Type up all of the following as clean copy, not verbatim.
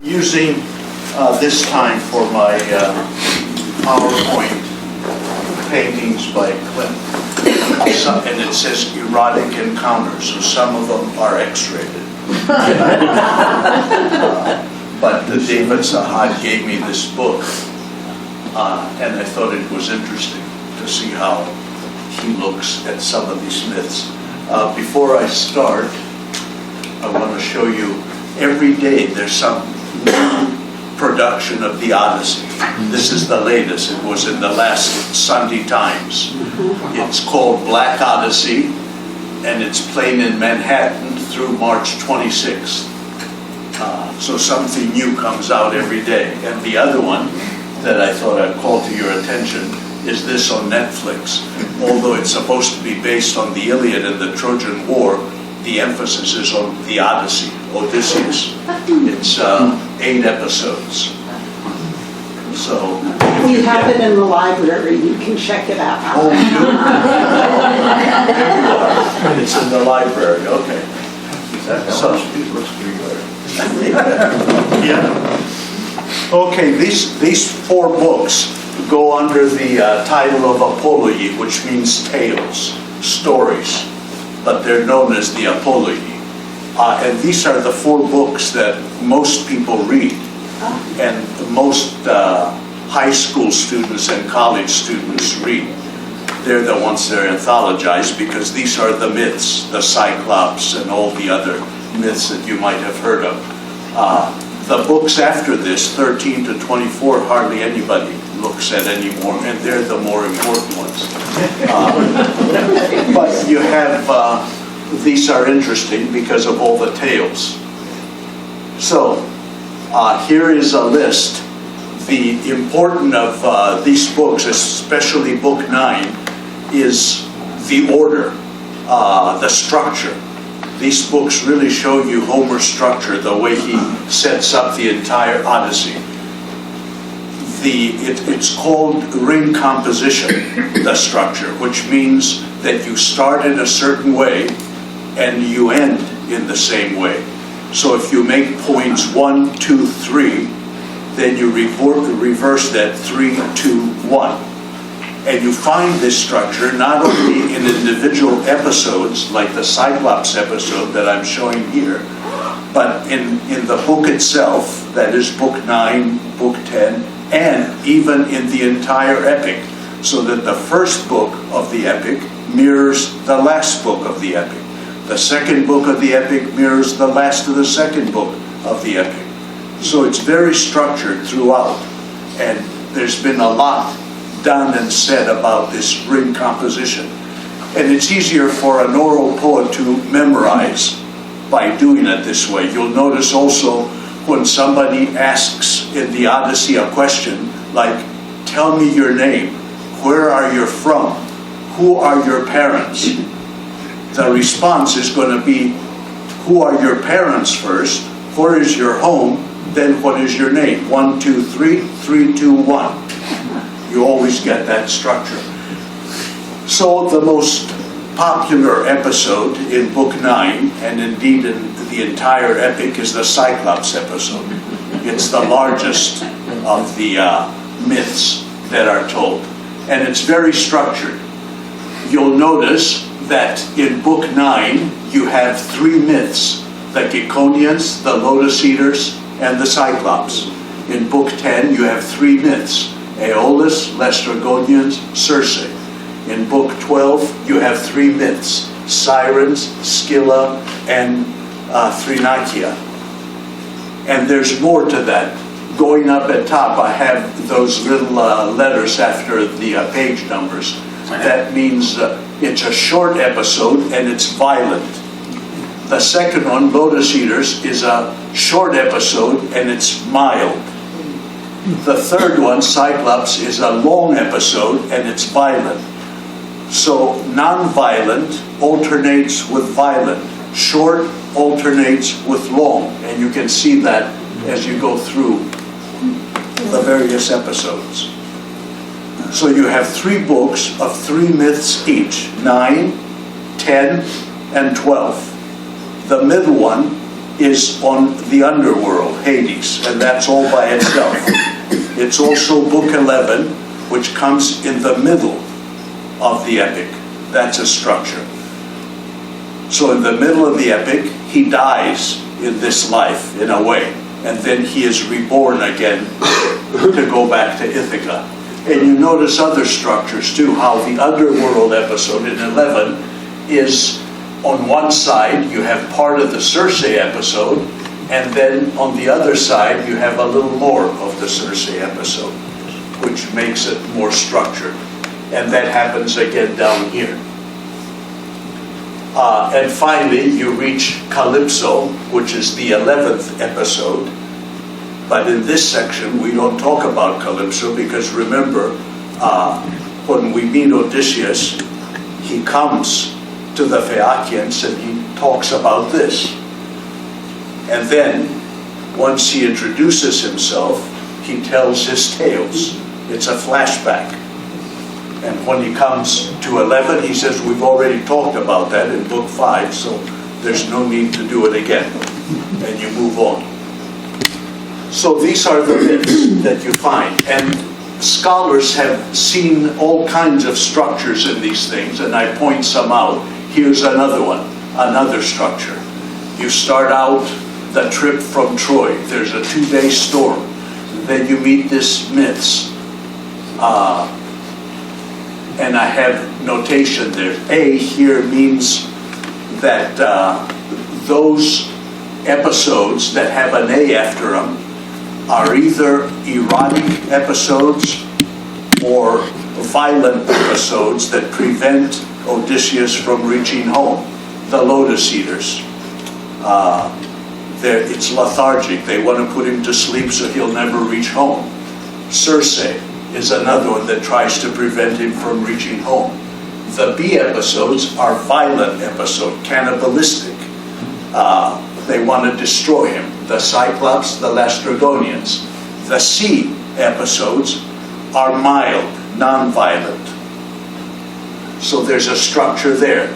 Using this time for my PowerPoint paintings by Klimt, and it says erotic encounters, so some of them are X-rated. But David Sahad gave me this book, and I thought it was interesting to see how he looks at some of these myths. Before I start, I want to show you, every day there's some new production of the Odyssey. This is the latest. It was in the last Sunday Times. It's called Black Odyssey, and it's playing in Manhattan through March 26th. So something new comes out every day. And the other one that I thought I'd call to your attention is this on Netflix. Although it's supposed to be based on the Iliad and the Trojan War, the emphasis is on the Odyssey, Odysseus. It's 8 episodes. So we have it in the library. You can check it out. Oh, you? It's in the library. Okay. So it looks pretty good. Yeah. Okay. These 4 books go under the title of Apology, which means tales, stories, but they're known as the Apology. And these are the 4 books that most people read, and most high school students and college students read. They're the ones that are anthologized because these are the myths, the Cyclops and all the other myths that you might have heard of. The books after this, 13 to 24, hardly anybody looks at anymore, and they're the more important ones. But you have, these are interesting because of all the tales. So, here is a list. The important of these books, especially Book 9, is the order, the structure. These books really show you Homer's structure, the way he sets up the entire Odyssey. It's called ring composition, the structure, which means that you start in a certain way and you end in the same way. So if you make points 1, 2, 3, then you reverse that 3, 2, 1. And you find this structure not only in individual episodes, like the Cyclops episode that I'm showing here, but in the book itself, that is Book 9, Book 10, and even in the entire epic, so that the first book of the epic mirrors the last book of the epic. The second book of the epic mirrors the last of the second book of the epic. So it's very structured throughout, and there's been a lot done and said about this ring composition. And it's easier for an oral poet to memorize by doing it this way. You'll notice also when somebody asks in the Odyssey a question like, tell me your name, where are you from, who are your parents? The response is going to be, who are your parents first, where is your home, then what is your name? 1, 2, 3, 3, 2, 1. You always get that structure. So the most popular episode in Book 9, and indeed in the entire epic, is the Cyclops episode. It's the largest of the myths that are told. And it's very structured. You'll notice that in Book 9, you have 3 myths: the Geconians, the Lotus Eaters, and the Cyclops. In Book 10, you have 3 myths: Aeolus, Laestrygonians, Circe. In Book 12, you have 3 myths: Sirens, Scylla, and Thrinacia. And there's more to that. Going up at top, I have those little letters after the page numbers. That means it's a short episode and it's violent. The second one, Lotus Eaters, is a short episode and it's mild. The third one, Cyclops, is a long episode and it's violent. So non-violent alternates with violent. Short alternates with long. And you can see that as you go through the various episodes. So you have 3 books of 3 myths each, 9, 10, and 12. The middle one is on the underworld, Hades, and that's all by itself. It's also book 11, which comes in the middle of the epic. That's a structure. So in the middle of the epic, he dies in this life, in a way, and then he is reborn again to go back to Ithaca. And you notice other structures too, how the underworld episode in 11 is on one side, you have part of the Circe episode, and then on the other side, you have a little more of the Circe episode, which makes it more structured. And that happens again down here. And finally, you reach Calypso, which is the 11th episode. But in this section, we don't talk about Calypso, because remember, when we meet Odysseus, he comes to the Phaeacians and he talks about this. And then, once he introduces himself, he tells his tales. It's a flashback. And when he comes to 11, he says, we've already talked about that in book 5, so there's no need to do it again. And you move on. So these are the myths that you find. And scholars have seen all kinds of structures in these things, and I point some out. Here's another one, another structure. You start out the trip from Troy. There's a 2-day storm. Then you meet these myths. And I have notation there. A here means that those episodes that have an A after them are either erotic episodes or violent episodes that prevent Odysseus from reaching home. The Lotus Eaters. It's lethargic. They want to put him to sleep so he'll never reach home. Circe is another one that tries to prevent him from reaching home. The B episodes are violent episodes, cannibalistic. They want to destroy him. The Cyclops, the Lastrygonians. The C episodes are mild, non-violent. So there's a structure there.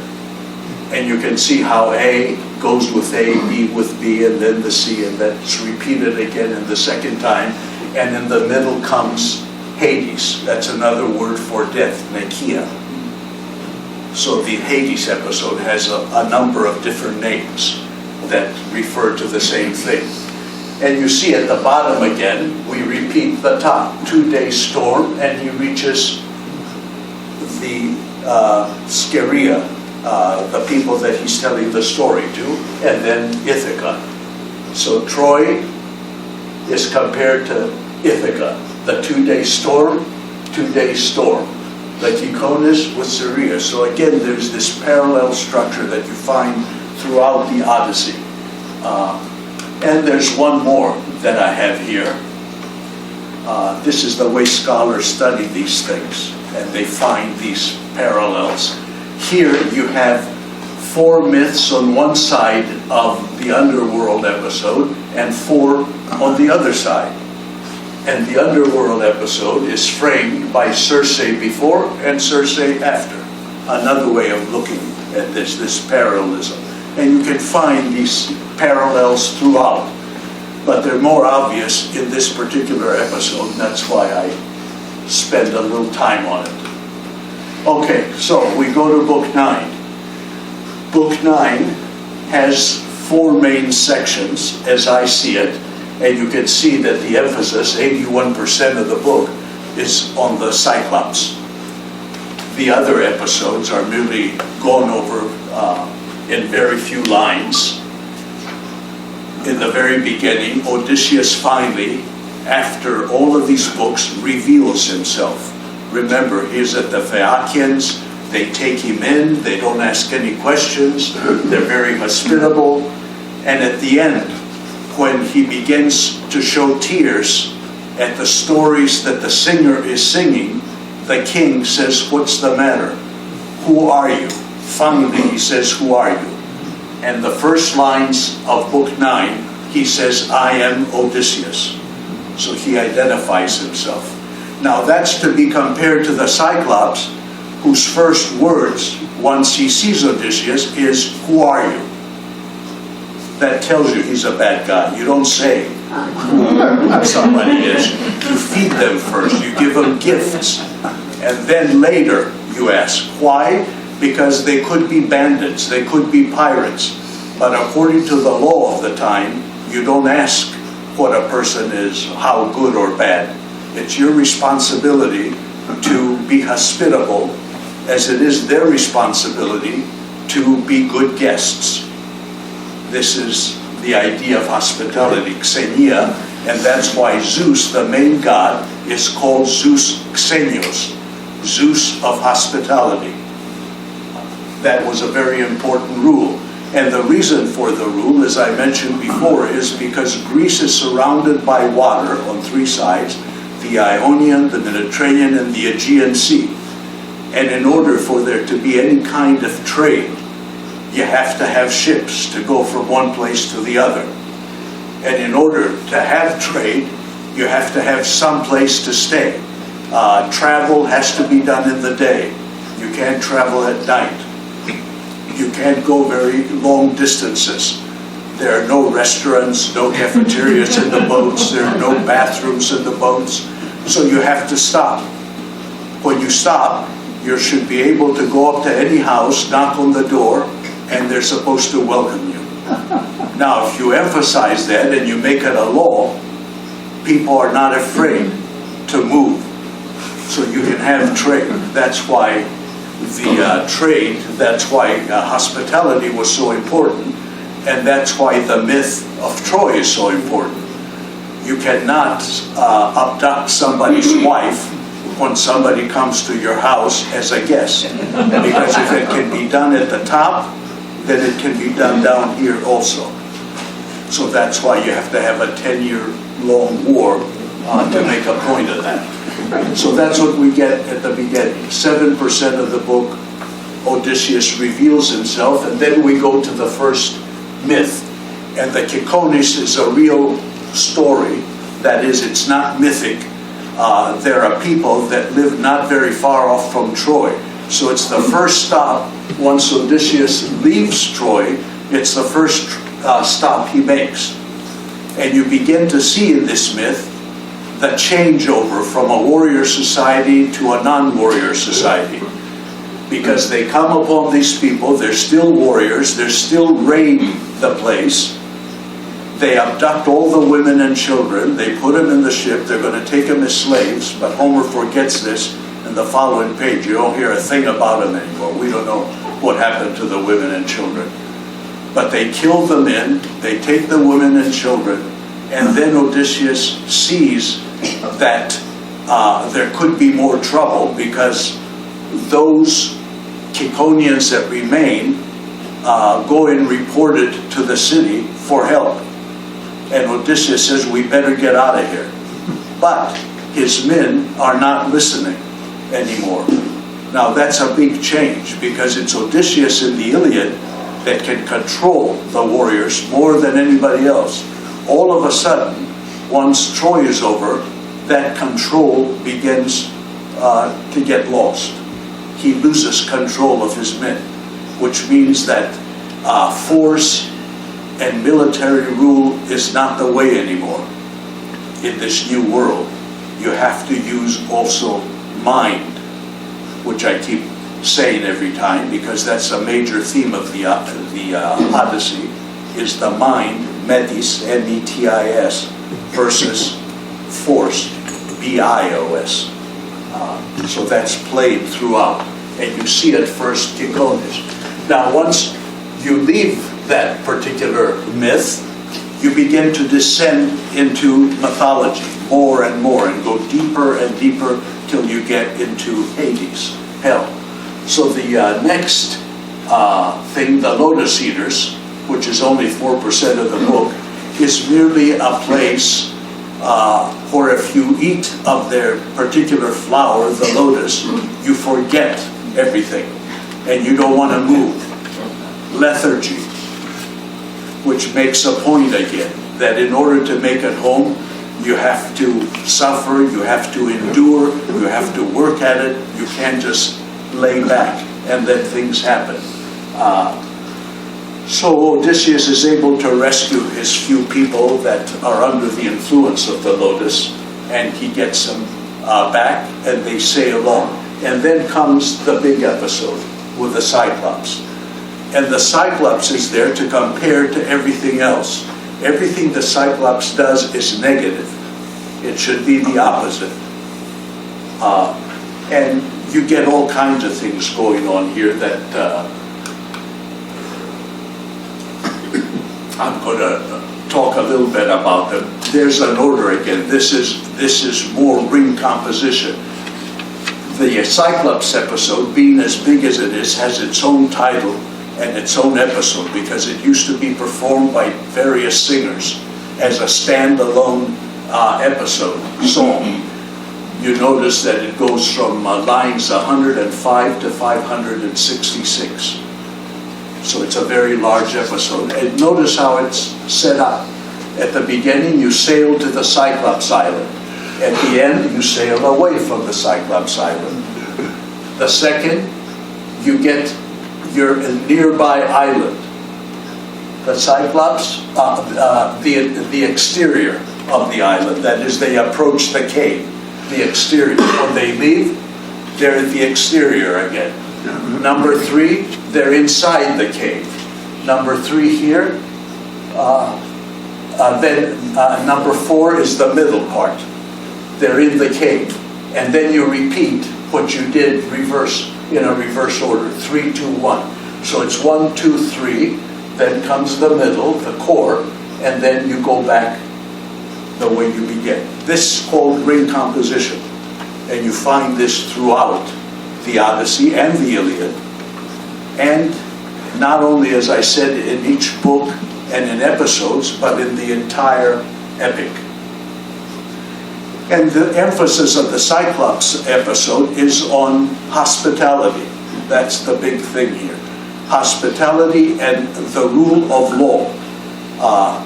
And you can see how A goes with A, B with B, and then the C, and that's repeated again in the second time. And in the middle comes Hades. That's another word for death, Nekia. So the Hades episode has a number of different names that refer to the same thing. And you see at the bottom again, we repeat the top. 2-day storm, and he reaches the Scheria, the people that he's telling the story to, and then Ithaca. So Troy is compared to Ithaca. The 2-day storm, 2-day storm. The Kikonis with Syria. So again, there's this parallel structure that you find throughout the Odyssey. And there's one more that I have here. This is the way scholars study these things, and they find these parallels. Here you have 4 myths on one side of the underworld episode, and 4 on the other side. And the underworld episode is framed by Circe before and Circe after. Another way of looking at this parallelism. And you can find these parallels throughout, but they're more obvious in this particular episode, and that's why I spend a little time on it. Okay, so we go to Book 9. Book 9 has 4 main sections, as I see it, and you can see that the emphasis, 81% of the book, is on the Cyclops. The other episodes are merely gone over in very few lines. In the very beginning, Odysseus finally, after all of these books, reveals himself. Remember, he's at the Phaeacians, they take him in, they don't ask any questions, they're very hospitable, and at the end, when he begins to show tears at the stories that the singer is singing, the king says, "What's the matter? Who are you?" Finally, he says, "Who are you?" And the first lines of Book 9, he says, "I am Odysseus." So he identifies himself. Now that's to be compared to the Cyclops, whose first words, once he sees Odysseus, is, "Who are you?" that tells you he's a bad guy. You don't say who somebody is. You feed them first. You give them gifts. And then later you ask. Why? Because they could be bandits. They could be pirates. But according to the law of the time, you don't ask what a person is, how good or bad. It's your responsibility to be hospitable, as it is their responsibility to be good guests. This is the idea of hospitality, xenia, and that's why Zeus, the main god, is called Zeus Xenios, Zeus of hospitality. That was a very important rule. And the reason for the rule, as I mentioned before, is because Greece is surrounded by water on three sides, the Ionian, the Mediterranean, and the Aegean Sea. And in order for there to be any kind of trade, you have to have ships to go from one place to the other. And in order to have trade, you have to have some place to stay. Travel has to be done in the day. You can't travel at night. You can't go very long distances. There are no restaurants, no cafeterias in the boats, there are no bathrooms in the boats, so you have to stop. When you stop, you should be able to go up to any house, knock on the door, and they're supposed to welcome you. Now, if you emphasize that and you make it a law, people are not afraid to move, so you can have trade. That's why the trade, that's why hospitality was so important, and that's why the myth of Troy is so important. You cannot abduct somebody's wife when somebody comes to your house as a guest, because if it can be done at the top, then it can be done down here also. So that's why you have to have a 10-year-long war to make a point of that. So that's what we get at the beginning. 7% of the book, Odysseus reveals himself, and then we go to the first myth. And the Kikonis is a real story. That is, it's not mythic. There are people that live not very far off from Troy. So it's the first stop. Once Odysseus leaves Troy, it's the first stop he makes. And you begin to see in this myth the changeover from a warrior society to a non-warrior society. Because they come upon these people, they're still warriors, they're still raid the place. They abduct all the women and children, they put them in the ship, they're going to take them as slaves, but Homer forgets this in the following page. You don't hear a thing about them anymore. We don't know what happened to the women and children. But they kill the men, they take the women and children, and then Odysseus sees that there could be more trouble, because those Kikonians that remain go and report it to the city for help. And Odysseus says, we better get out of here. But his men are not listening anymore. Now that's a big change, because it's Odysseus in the Iliad that can control the warriors more than anybody else. All of a sudden, once Troy is over, that control begins to get lost. He loses control of his men, which means that force and military rule is not the way anymore in this new world. You have to use also mind, which I keep saying every time, because that's a major theme of the Odyssey, is the mind, metis, M-E-T-I-S, versus force, B-I-O-S. So that's played throughout, and you see it first, Kikonis. Now, once you leave that particular myth, you begin to descend into mythology more and more, and go deeper and deeper till you get into Hades, hell. So the next thing, the Lotus Eaters, which is only 4% of the book, is merely a place where if you eat of their particular flower, the lotus, you forget everything, and you don't want to move. Lethargy, which makes a point again, that in order to make it home, you have to suffer, you have to endure, you have to work at it. You can't just lay back and let things happen. So Odysseus is able to rescue his few people that are under the influence of the lotus, and he gets them back, and they sail on. And then comes the big episode with the Cyclops. And the Cyclops is there to compare to everything else. Everything the Cyclops does is negative. It should be the opposite. And you get all kinds of things going on here that I'm going to talk a little bit about them. There's an order again. This is more ring composition. The Cyclops episode, being as big as it is, has its own title and its own episode because it used to be performed by various singers as a standalone episode, song. You notice that it goes from lines 105 to 566. So it's a very large episode. And notice how it's set up. At the beginning, you sail to the Cyclops Island. At the end, you sail away from the Cyclops Island. The second, you get your nearby island. The Cyclops, the exterior of the island. That is, they approach the cave, the exterior. When they leave, they're at the exterior again. Number 3, they're inside the cave. Number 3 here. Then number 4 is the middle part. They're in the cave. And then you repeat what you did in a reverse order. 3, 2, 1. So it's 1, 2, 3. Then comes the middle, the core. And then you go back the way you begin. This is called ring composition. And you find this throughout the Odyssey and the Iliad. And not only, as I said, in each book and in episodes, but in the entire epic. And the emphasis of the Cyclops episode is on hospitality. That's the big thing here. Hospitality and the rule of law.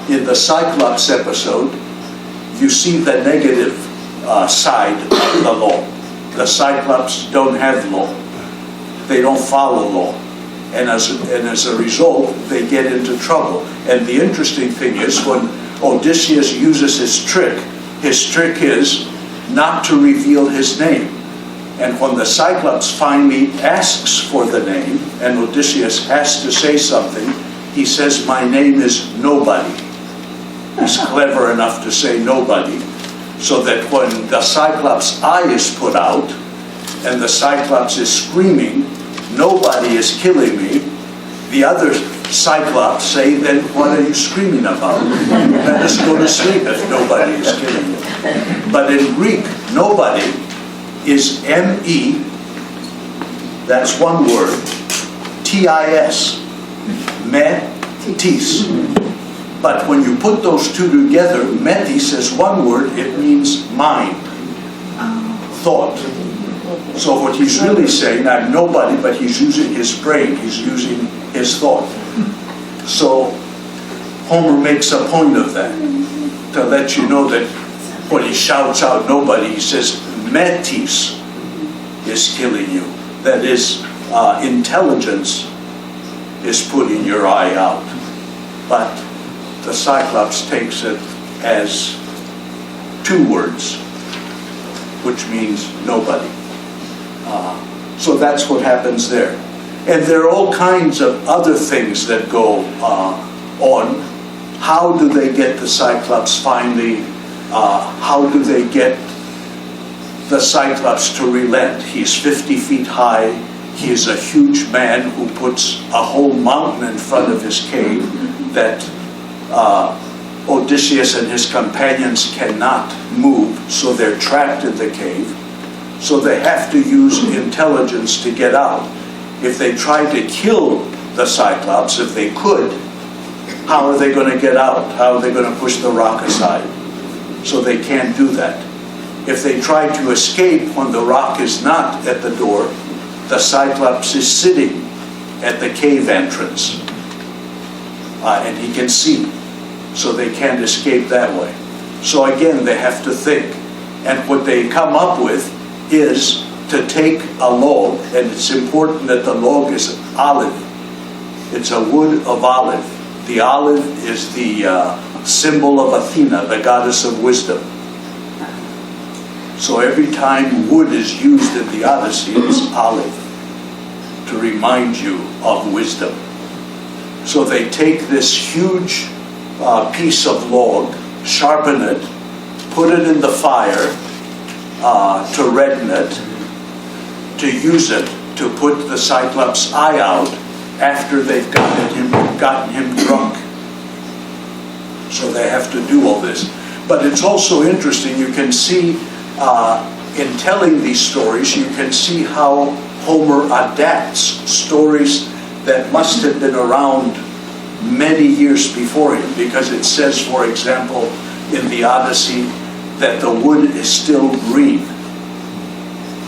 In the Cyclops episode, you see the negative side of the law. The Cyclops don't have law. They don't follow law. And as a result, they get into trouble. And the interesting thing is when Odysseus uses his trick is not to reveal his name. And when the Cyclops finally asks for the name, and Odysseus has to say something, he says, "My name is Nobody." He's clever enough to say nobody, so that when the Cyclops' eye is put out, and the Cyclops is screaming, "Nobody is killing me," the other Cyclops say, "Then what are you screaming about? Let us go to sleep if nobody is killing you." But in Greek, nobody is M-E, that's one word, T-I-S, metis. But when you put those two together, metis is one word, it means mind, thought. So what he's really saying, I'm nobody, but he's using his brain, he's using his thought. So Homer makes a point of that, to let you know that when he shouts out nobody, he says, metis is killing you. That is, intelligence is putting your eye out. But the Cyclops takes it as two words, which means nobody. So that's what happens there. And there are all kinds of other things that go on. How do they get the Cyclops finally? How do they get the Cyclops to relent? He's 50 feet high. He is a huge man who puts a whole mountain in front of his cave that Odysseus and his companions cannot move, so they're trapped in the cave. So they have to use intelligence to get out. If they try to kill the Cyclops, if they could, how are they going to get out? How are they going to push the rock aside? So they can't do that. If they try to escape when the rock is not at the door, the Cyclops is sitting at the cave entrance. And he can see. So they can't escape that way. So again, they have to think. And what they come up with is to take a log, and it's important that the log is olive. It's a wood of olive. The olive is the symbol of Athena, the goddess of wisdom. So every time wood is used in the Odyssey, it's olive, to remind you of wisdom. So they take this huge piece of log, sharpen it, put it in the fire to redden it, to use it to put the Cyclops' eye out after they've gotten him drunk. So they have to do all this. But it's also interesting, you can see in telling these stories, you can see how Homer adapts stories that must have been around many years before him, because it says, for example, in the Odyssey, that the wood is still green.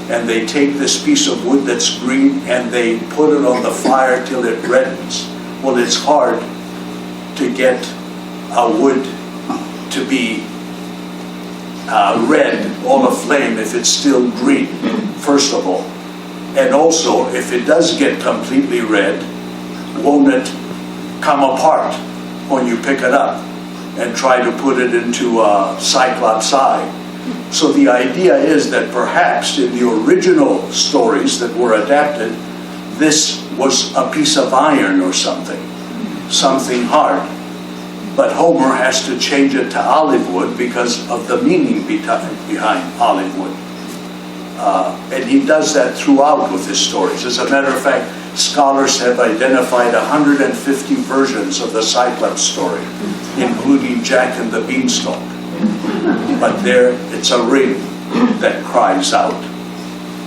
And they take this piece of wood that's green and they put it on the fire till it reddens. Well, it's hard to get a wood to be red, all aflame, if it's still green, first of all. And also, if it does get completely red, won't it come apart when you pick it up and try to put it into a Cyclops' eye? So the idea is that perhaps in the original stories that were adapted, this was a piece of iron or something hard. But Homer has to change it to olive wood because of the meaning behind olive wood. And he does that throughout with his stories. As a matter of fact, scholars have identified 150 versions of the Cyclops story, including Jack and the Beanstalk. But there, it's a ring that cries out.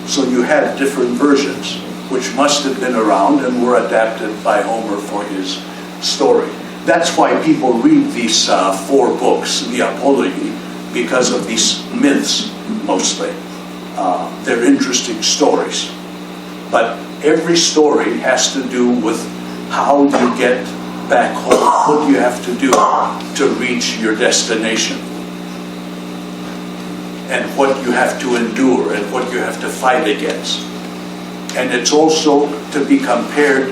So you have different versions, which must have been around and were adapted by Homer for his story. That's why people read these 4 books, the Apology, because of these myths, mostly. They're interesting stories. But every story has to do with how you get back home, what you have to do to reach your destination, and what you have to endure, and what you have to fight against. And it's also to be compared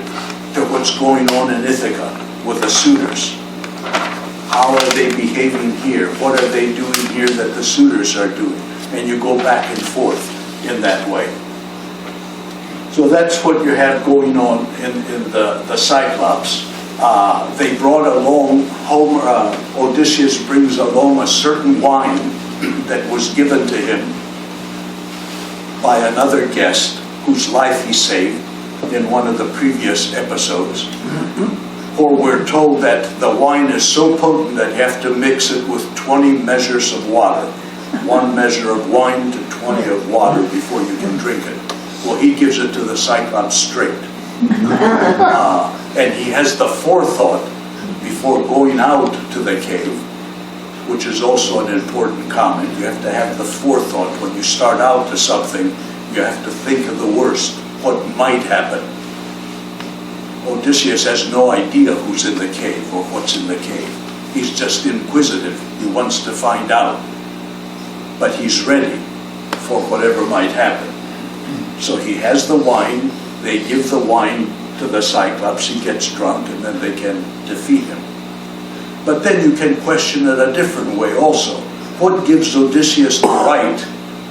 to what's going on in Ithaca with the suitors. How are they behaving here? What are they doing here that the suitors are doing? And you go back and forth in that way. So that's what you have going on in the Cyclops. They brought along, Odysseus brings along a certain wine that was given to him by another guest whose life he saved in one of the previous episodes. For we're told that the wine is so potent that you have to mix it with 20 measures of water. 1 measure of wine to 20 of water before you can drink it. Well, he gives it to the Cyclops straight. And he has the forethought before going out to the cave, which is also an important comment. You have to have the forethought. When you start out to something, you have to think of the worst, what might happen. Odysseus has no idea who's in the cave or what's in the cave. He's just inquisitive. He wants to find out. But he's ready for whatever might happen. So he has the wine. They give the wine to the Cyclops. He gets drunk, and then they can defeat him. But then you can question it a different way also. What gives Odysseus the right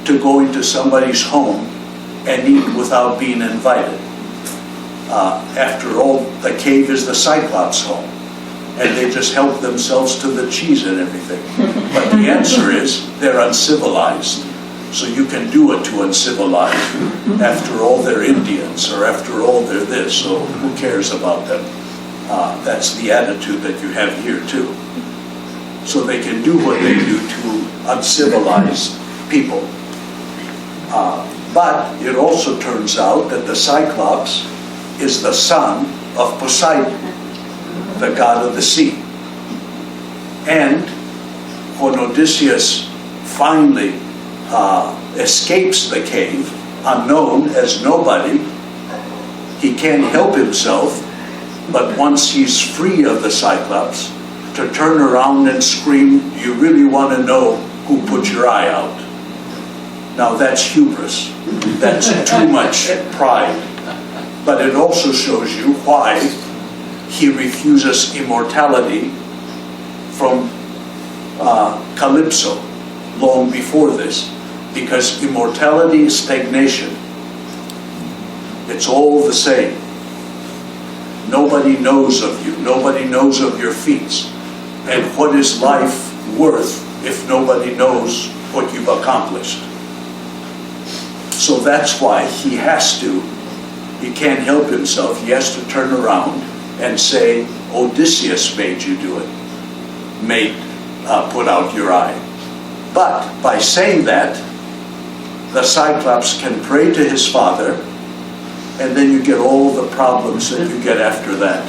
to go into somebody's home and eat without being invited? After all, the cave is the Cyclops' home, and they just help themselves to the cheese and everything. But the answer is they're uncivilized. So you can do it to uncivilized. After all, they're Indians, or after all, they're this, so who cares about them? That's the attitude that you have here too. So they can do what they do to uncivilized people. But it also turns out that the Cyclops is the son of Poseidon, the god of the sea. And when Odysseus finally escapes the cave, unknown as nobody, he can't help himself, but once he's free of the Cyclops, to turn around and scream, "You really want to know who put your eye out?" Now that's hubris. That's too much pride. But it also shows you why he refuses immortality from Calypso long before this, because immortality is stagnation. It's all the same. Nobody knows of you. Nobody knows of your feats. And what is life worth if nobody knows what you've accomplished? So that's why he can't help himself. He has to turn around and say, Odysseus made you do it, put out your eye. But by saying that, the Cyclops can pray to his father, and then you get all the problems that you get after that,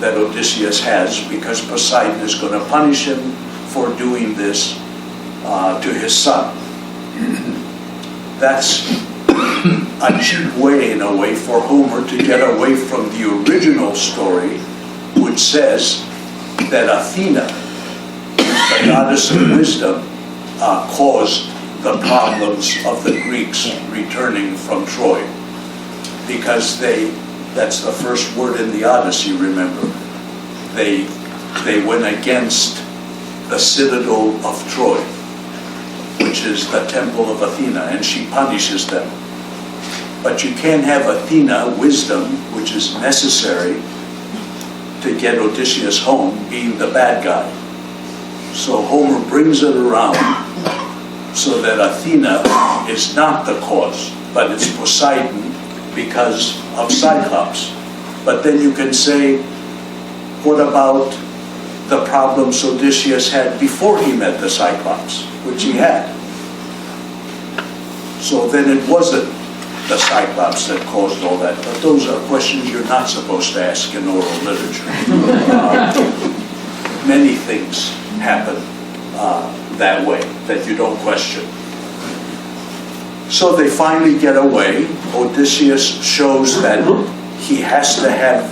that Odysseus has, because Poseidon is going to punish him for doing this to his son. That's a cheap way, in a way, for Homer to get away from the original story, which says that Athena, the goddess of wisdom, caused the problems of the Greeks returning from Troy. Because that's the first word in the Odyssey, remember. They went against the citadel of Troy, which is the temple of Athena, and she punishes them. But you can't have Athena, wisdom, which is necessary to get Odysseus home, being the bad guy. So Homer brings it around so that Athena is not the cause, but it's Poseidon because of Cyclops. But then you can say, what about the problems Odysseus had before he met the Cyclops, which he had? So then it wasn't the Cyclops that caused all that. But those are questions you're not supposed to ask in oral literature. Many things happen that way that you don't question. So they finally get away. Odysseus shows that he has to have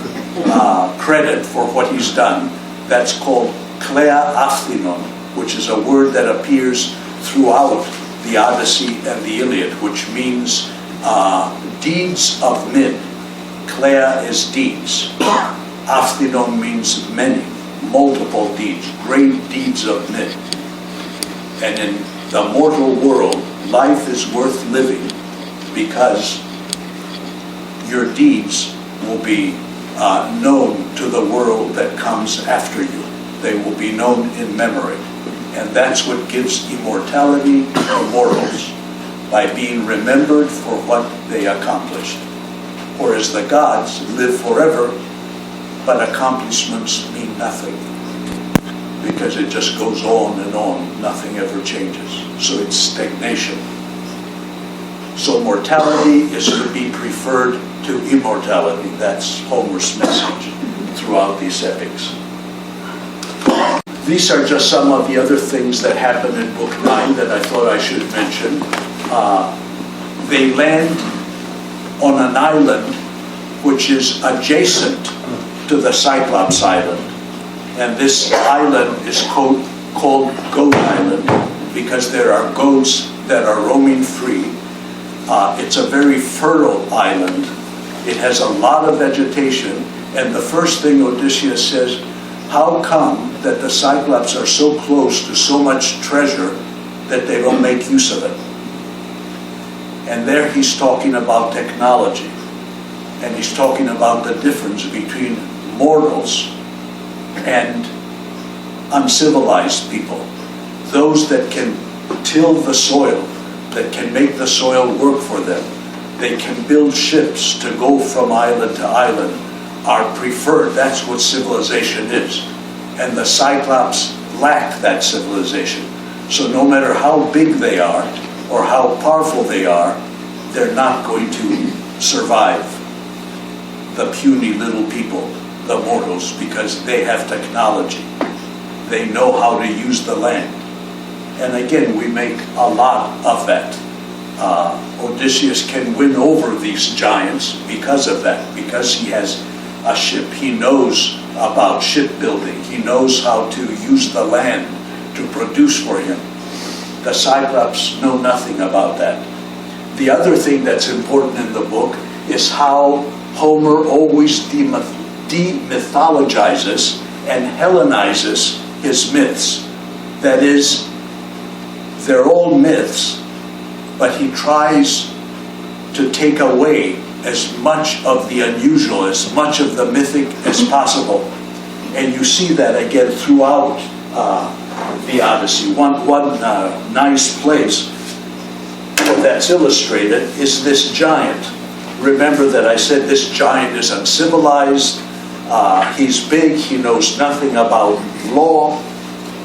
credit for what he's done. That's called kleaphthenon, which is a word that appears throughout the Odyssey and the Iliad, which means deeds of men. Klea is deeds. Aphthenon means many, multiple deeds, great deeds of men. And in the mortal world, life is worth living because your deeds will be known to the world that comes after you. They will be known in memory. And that's what gives immortality to mortals, by being remembered for what they accomplished. Whereas the gods live forever, but accomplishments mean nothing, because it just goes on and on, nothing ever changes. So it's stagnation. So mortality is to be preferred to immortality. That's Homer's message throughout these epics. These are just some of the other things that happen in Book 9 that I thought I should mention. They land on an island which is adjacent to the Cyclops Island. And this island is called Goat Island because there are goats that are roaming free. It's a very fertile island. It has a lot of vegetation. And the first thing Odysseus says, how come that the Cyclops are so close to so much treasure that they don't make use of it? And there he's talking about technology. And he's talking about the difference between mortals and uncivilized people. Those that can till the soil, that can make the soil work for them. They can build ships to go from island to island, are preferred. That's what civilization is. And the Cyclops lack that civilization. So no matter how big they are or how powerful they are, they're not going to survive the puny little people, the mortals, because they have technology. They know how to use the land. And again, we make a lot of that. Odysseus can win over these giants because of that, because he has a ship. He knows about shipbuilding. He knows how to use the land to produce for him. The Cyclops know nothing about that. The other thing that's important in the book is how Homer always demythologizes and Hellenizes his myths. That is, they're all myths, but he tries to take away as much of the unusual, as much of the mythic as possible. And you see that again throughout the Odyssey. One nice place that's illustrated is this giant. Remember that I said this giant is uncivilized, he's big, he knows nothing about law,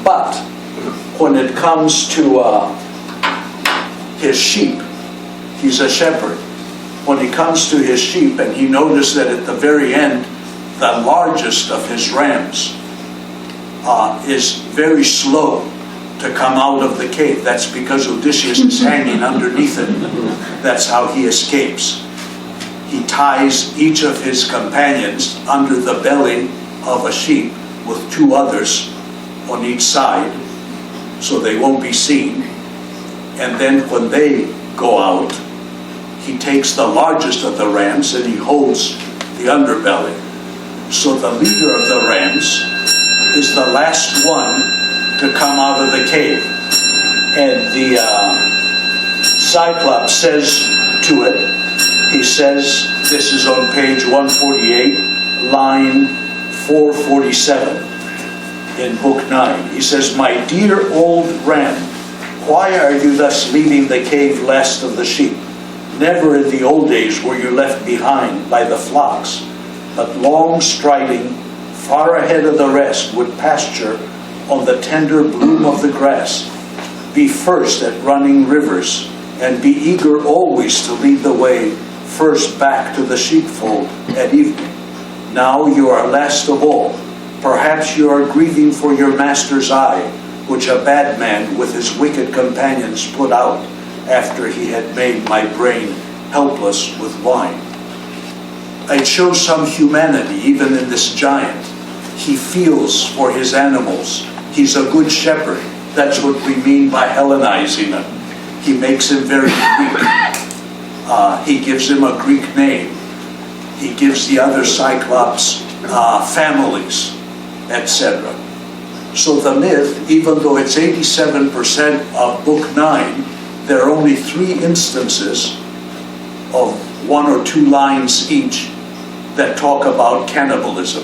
but when it comes to his sheep, he's a shepherd. When he comes to his sheep, and he noticed that at the very end, the largest of his rams is very slow to come out of the cave. That's because Odysseus is hanging underneath it. That's how he escapes. He ties each of his companions under the belly of a sheep with two others on each side, so they won't be seen. And then when they go out, he takes the largest of the rams and he holds the underbelly. So the leader of the rams is the last one to come out of the cave. And the Cyclops says to it, he says, this is on page 148, line 447 in book 9. He says, "My dear old ram, why are you thus leaving the cave last of the sheep? Never in the old days were you left behind by the flocks, but long striding, far ahead of the rest, would pasture on the tender bloom of the grass. Be first at running rivers, and be eager always to lead the way first back to the sheepfold at evening. Now you are last of all. Perhaps you are grieving for your master's eye, which a bad man with his wicked companions put out after he had made my brain helpless with wine." It shows some humanity even in this giant. He feels for his animals. He's a good shepherd. That's what we mean by Hellenizing him. He makes him very Greek. He gives him a Greek name. He gives the other Cyclops families, etc. So the myth, even though it's 87% of book 9, there are only 3 instances of 1 or 2 lines each that talk about cannibalism.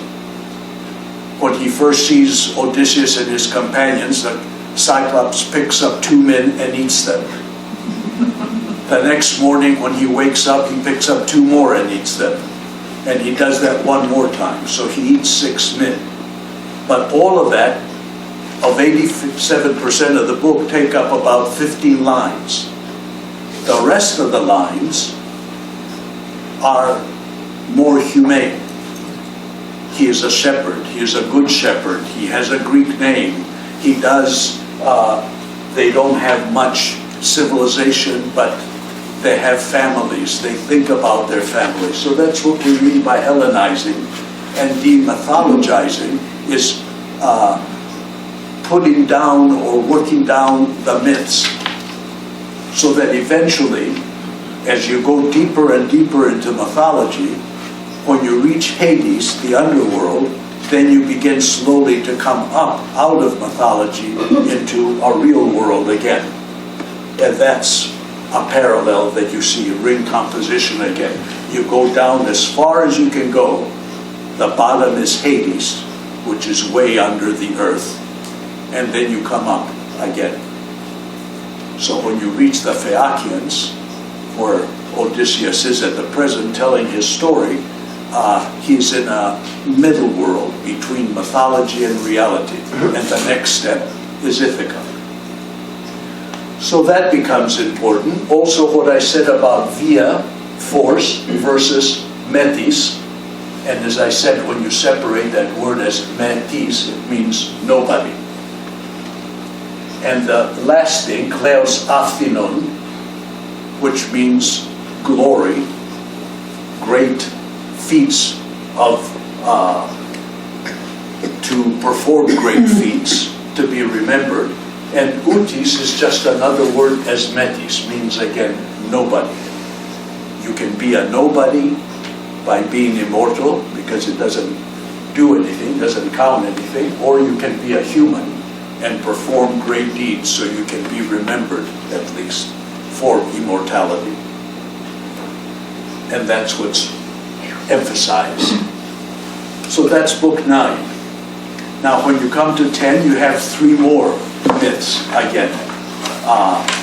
When he first sees Odysseus and his companions, the Cyclops picks up 2 men and eats them. The next morning when he wakes up, he picks up 2 more and eats them. And he does that 1 more time, so he eats 6 men. But all of that, of 87% of the book, take up about 15 lines. The rest of the lines are more humane. He is a shepherd. He is a good shepherd. He has a Greek name. He does, they don't have much civilization, but they have families. They think about their families. So that's what we mean by Hellenizing. And demythologizing is putting down or working down the myths, so that eventually, as you go deeper and deeper into mythology, when you reach Hades, the underworld, then you begin slowly to come up out of mythology into a real world again. And that's a parallel that you see, ring composition again. You go down as far as you can go. The bottom is Hades, which is way under the earth. And then you come up again. So when you reach the Phaeacians, where Odysseus is at the present telling his story, he's in a middle world between mythology and reality. And the next step is Ithaca. So that becomes important. Also what I said about via, force, versus metis. And as I said, when you separate that word as metis, it means nobody. And the last thing, kleos aphthinon, which means glory, great feats of, to perform great feats, to be remembered. And utis is just another word as metis, means again, nobody. You can be a nobody, by being immortal, because it doesn't do anything, doesn't count anything, or you can be a human and perform great deeds so you can be remembered, at least, for immortality. And that's what's emphasized. So that's book 9. Now when you come to 10, you have 3 more myths again.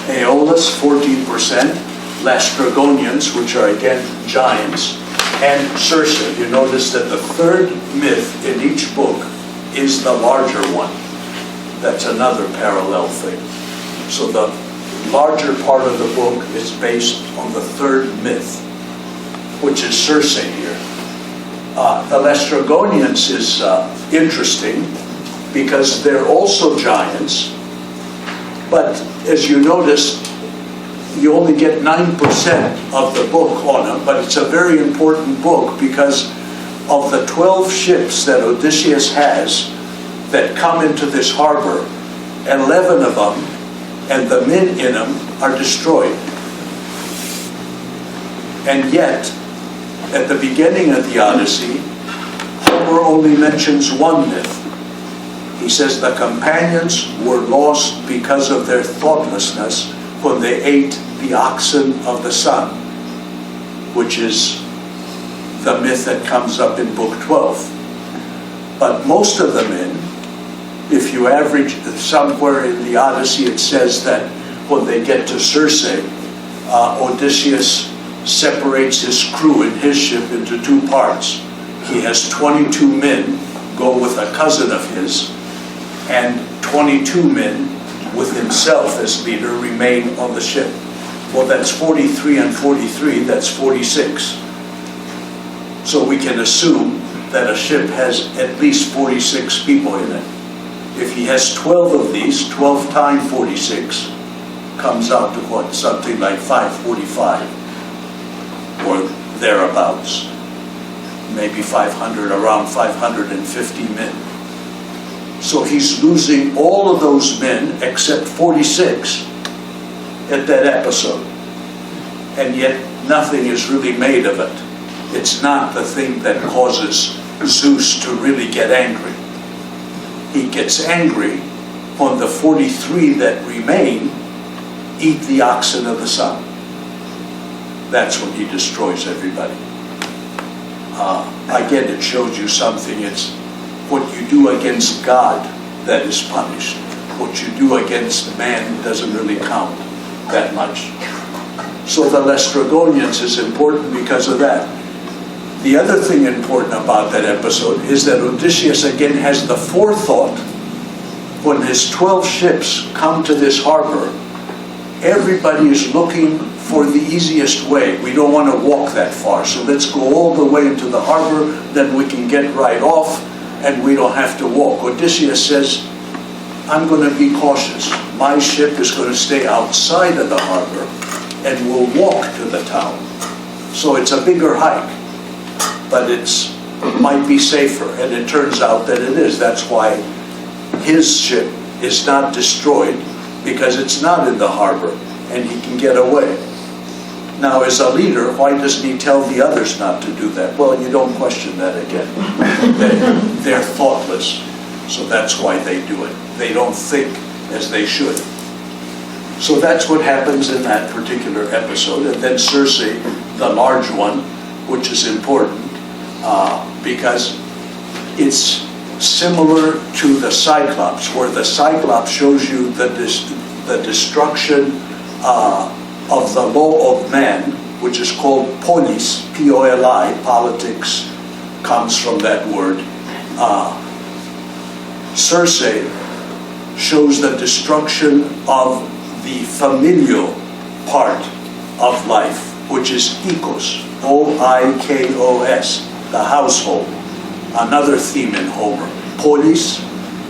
Aeolus, 14%, Lastrygonians, which are again giants, and Circe. You notice that the third myth in each book is the larger one. That's another parallel thing. So the larger part of the book is based on the third myth, which is Circe here. The Lastrygonians is interesting because they're also giants, but as you notice, you only get 9% of the book on them, but it's a very important book because of the 12 ships that Odysseus has that come into this harbor, 11 of them and the men in them are destroyed. And yet, at the beginning of the Odyssey, Homer only mentions one myth. He says the companions were lost because of their thoughtlessness when they ate the oxen of the sun, which is the myth that comes up in book 12. But most of the men, if you average somewhere in the Odyssey, it says that when they get to Circe, Odysseus separates his crew in his ship into 2 parts. He has 22 men go with a cousin of his, and 22 men with himself as leader remain on the ship. Well, that's 43 and 43, that's 46. So we can assume that a ship has at least 46 people in it. If he has 12 of these, 12 times 46 comes out to what? Something like 545 or thereabouts. Maybe 500, around 550 men. So he's losing all of those men except 46 at that episode. And yet nothing is really made of it. It's not the thing that causes Zeus to really get angry. He gets angry when the 43 that remain eat the oxen of the sun. That's when he destroys everybody. Again, it shows you something. It's what you do against God that is punished. What you do against man doesn't really count that much. So the Lastrygonians is important because of that. The other thing important about that episode is that Odysseus again has the forethought when his 12 ships come to this harbor. Everybody is looking for the easiest way. We don't want to walk that far, so let's go all the way into the harbor, then we can get right off and we don't have to walk. Odysseus says, I'm going to be cautious. My ship is going to stay outside of the harbor and we'll walk to the town. So it's a bigger hike, but it might be safer, and it turns out that it is. That's why his ship is not destroyed, because it's not in the harbor and he can get away. Now, as a leader, why doesn't he tell the others not to do that? Well, you don't question that again. They're thoughtless, so that's why they do it. They don't think as they should. So that's what happens in that particular episode. And then Circe, the large one, which is important because it's similar to the Cyclops, where the Cyclops shows you the destruction of the law of man, which is called polis, P-O-L-I, politics comes from that word. Circe shows the destruction of the familial part of life, which is Oikos, O-I-K-O-S, the household. Another theme in Homer, polis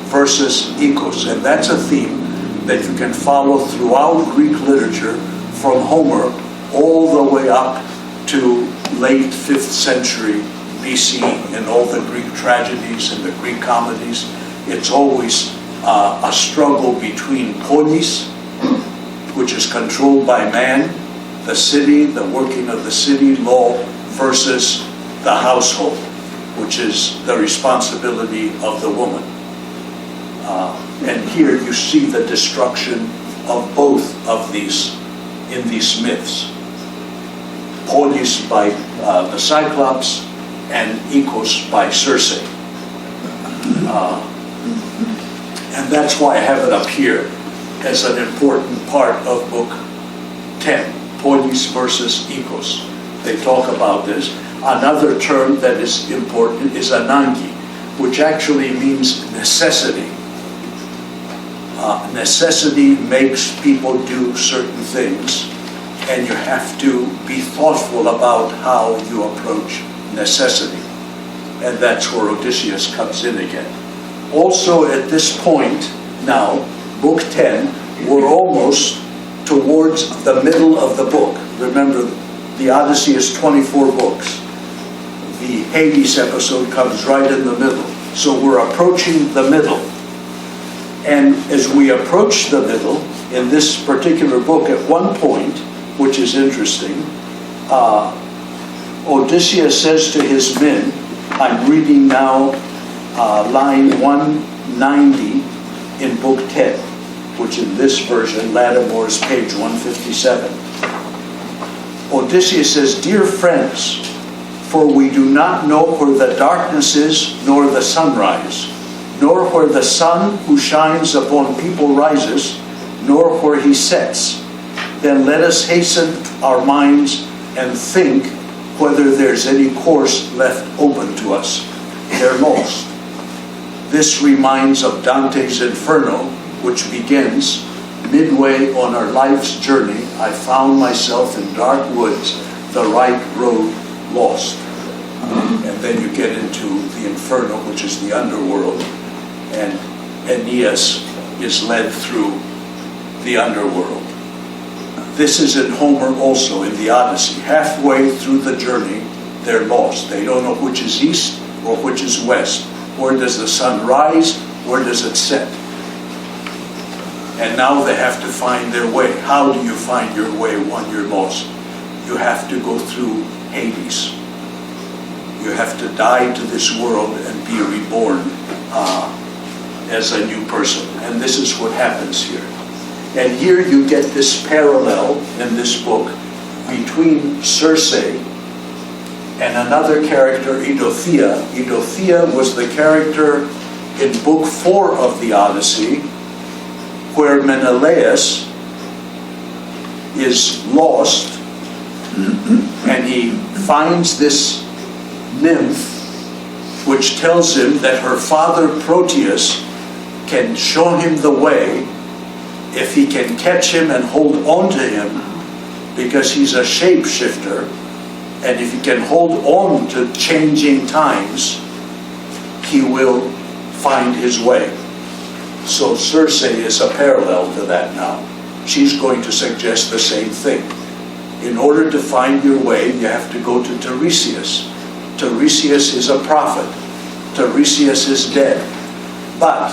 versus Oikos, and that's a theme that you can follow throughout Greek literature from Homer all the way up to late 5th century BC in all the Greek tragedies and the Greek comedies. It's always a struggle between polis, which is controlled by man, the city, the working of the city law, versus the household, which is the responsibility of the woman. And here you see the destruction of both of these in these myths. Polis by the Cyclops and Ecos by Circe. And that's why I have it up here as an important part of book 10, Polis versus Ecos. They talk about this. Another term that is important is anangi, which actually means necessity. Necessity makes people do certain things, and you have to be thoughtful about how you approach necessity. And that's where Odysseus comes in again. Also at this point now, book 10, we're almost towards the middle of the book. Remember, the Odyssey is 24 books. The Hades episode comes right in the middle. So we're approaching the middle. And as we approach the middle, in this particular book, at one point, which is interesting, Odysseus says to his men, I'm reading now line 190 in book 10, which in this version, Lattimore's page 157. Odysseus says, Dear friends, for we do not know where the darkness is, nor the sunrise, nor where the sun who shines upon people rises, nor where he sets. Then let us hasten our minds and think whether there's any course left open to us. They're lost. This reminds of Dante's Inferno, which begins, midway on our life's journey, I found myself in dark woods, the right road lost. And then you get into the Inferno, which is the underworld, and Aeneas is led through the underworld. This is in Homer also, in the Odyssey. Halfway through the journey, they're lost. They don't know which is east or which is west. Where does the sun rise? Where does it set? And now they have to find their way. How do you find your way when you're lost? You have to go through Hades. You have to die to this world and be reborn as a new person. And this is what happens here. And here you get this parallel in this book between Circe and another character, Eidothea. Eidothea was the character in book 4 of the Odyssey, where Menelaus is lost, and he finds this nymph, which tells him that her father Proteus can show him the way if he can catch him and hold on to him, because he's a shapeshifter, and if he can hold on to changing times, he will find his way. So Circe is a parallel to that now. She's going to suggest the same thing. In order to find your way, you have to go to Tiresias. Tiresias is a prophet. Tiresias is dead. But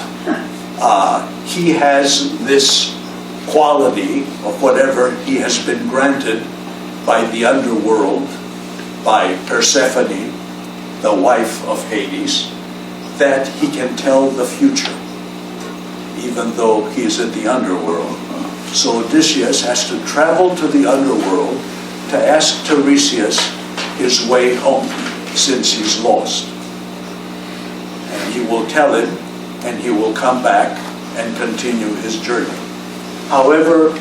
he has this quality of whatever he has been granted by the underworld, by Persephone, the wife of Hades, that he can tell the future, even though he is in the underworld. So Odysseus has to travel to the underworld to ask Tiresias his way home, since he's lost. And he will tell him, and he will come back and continue his journey. However,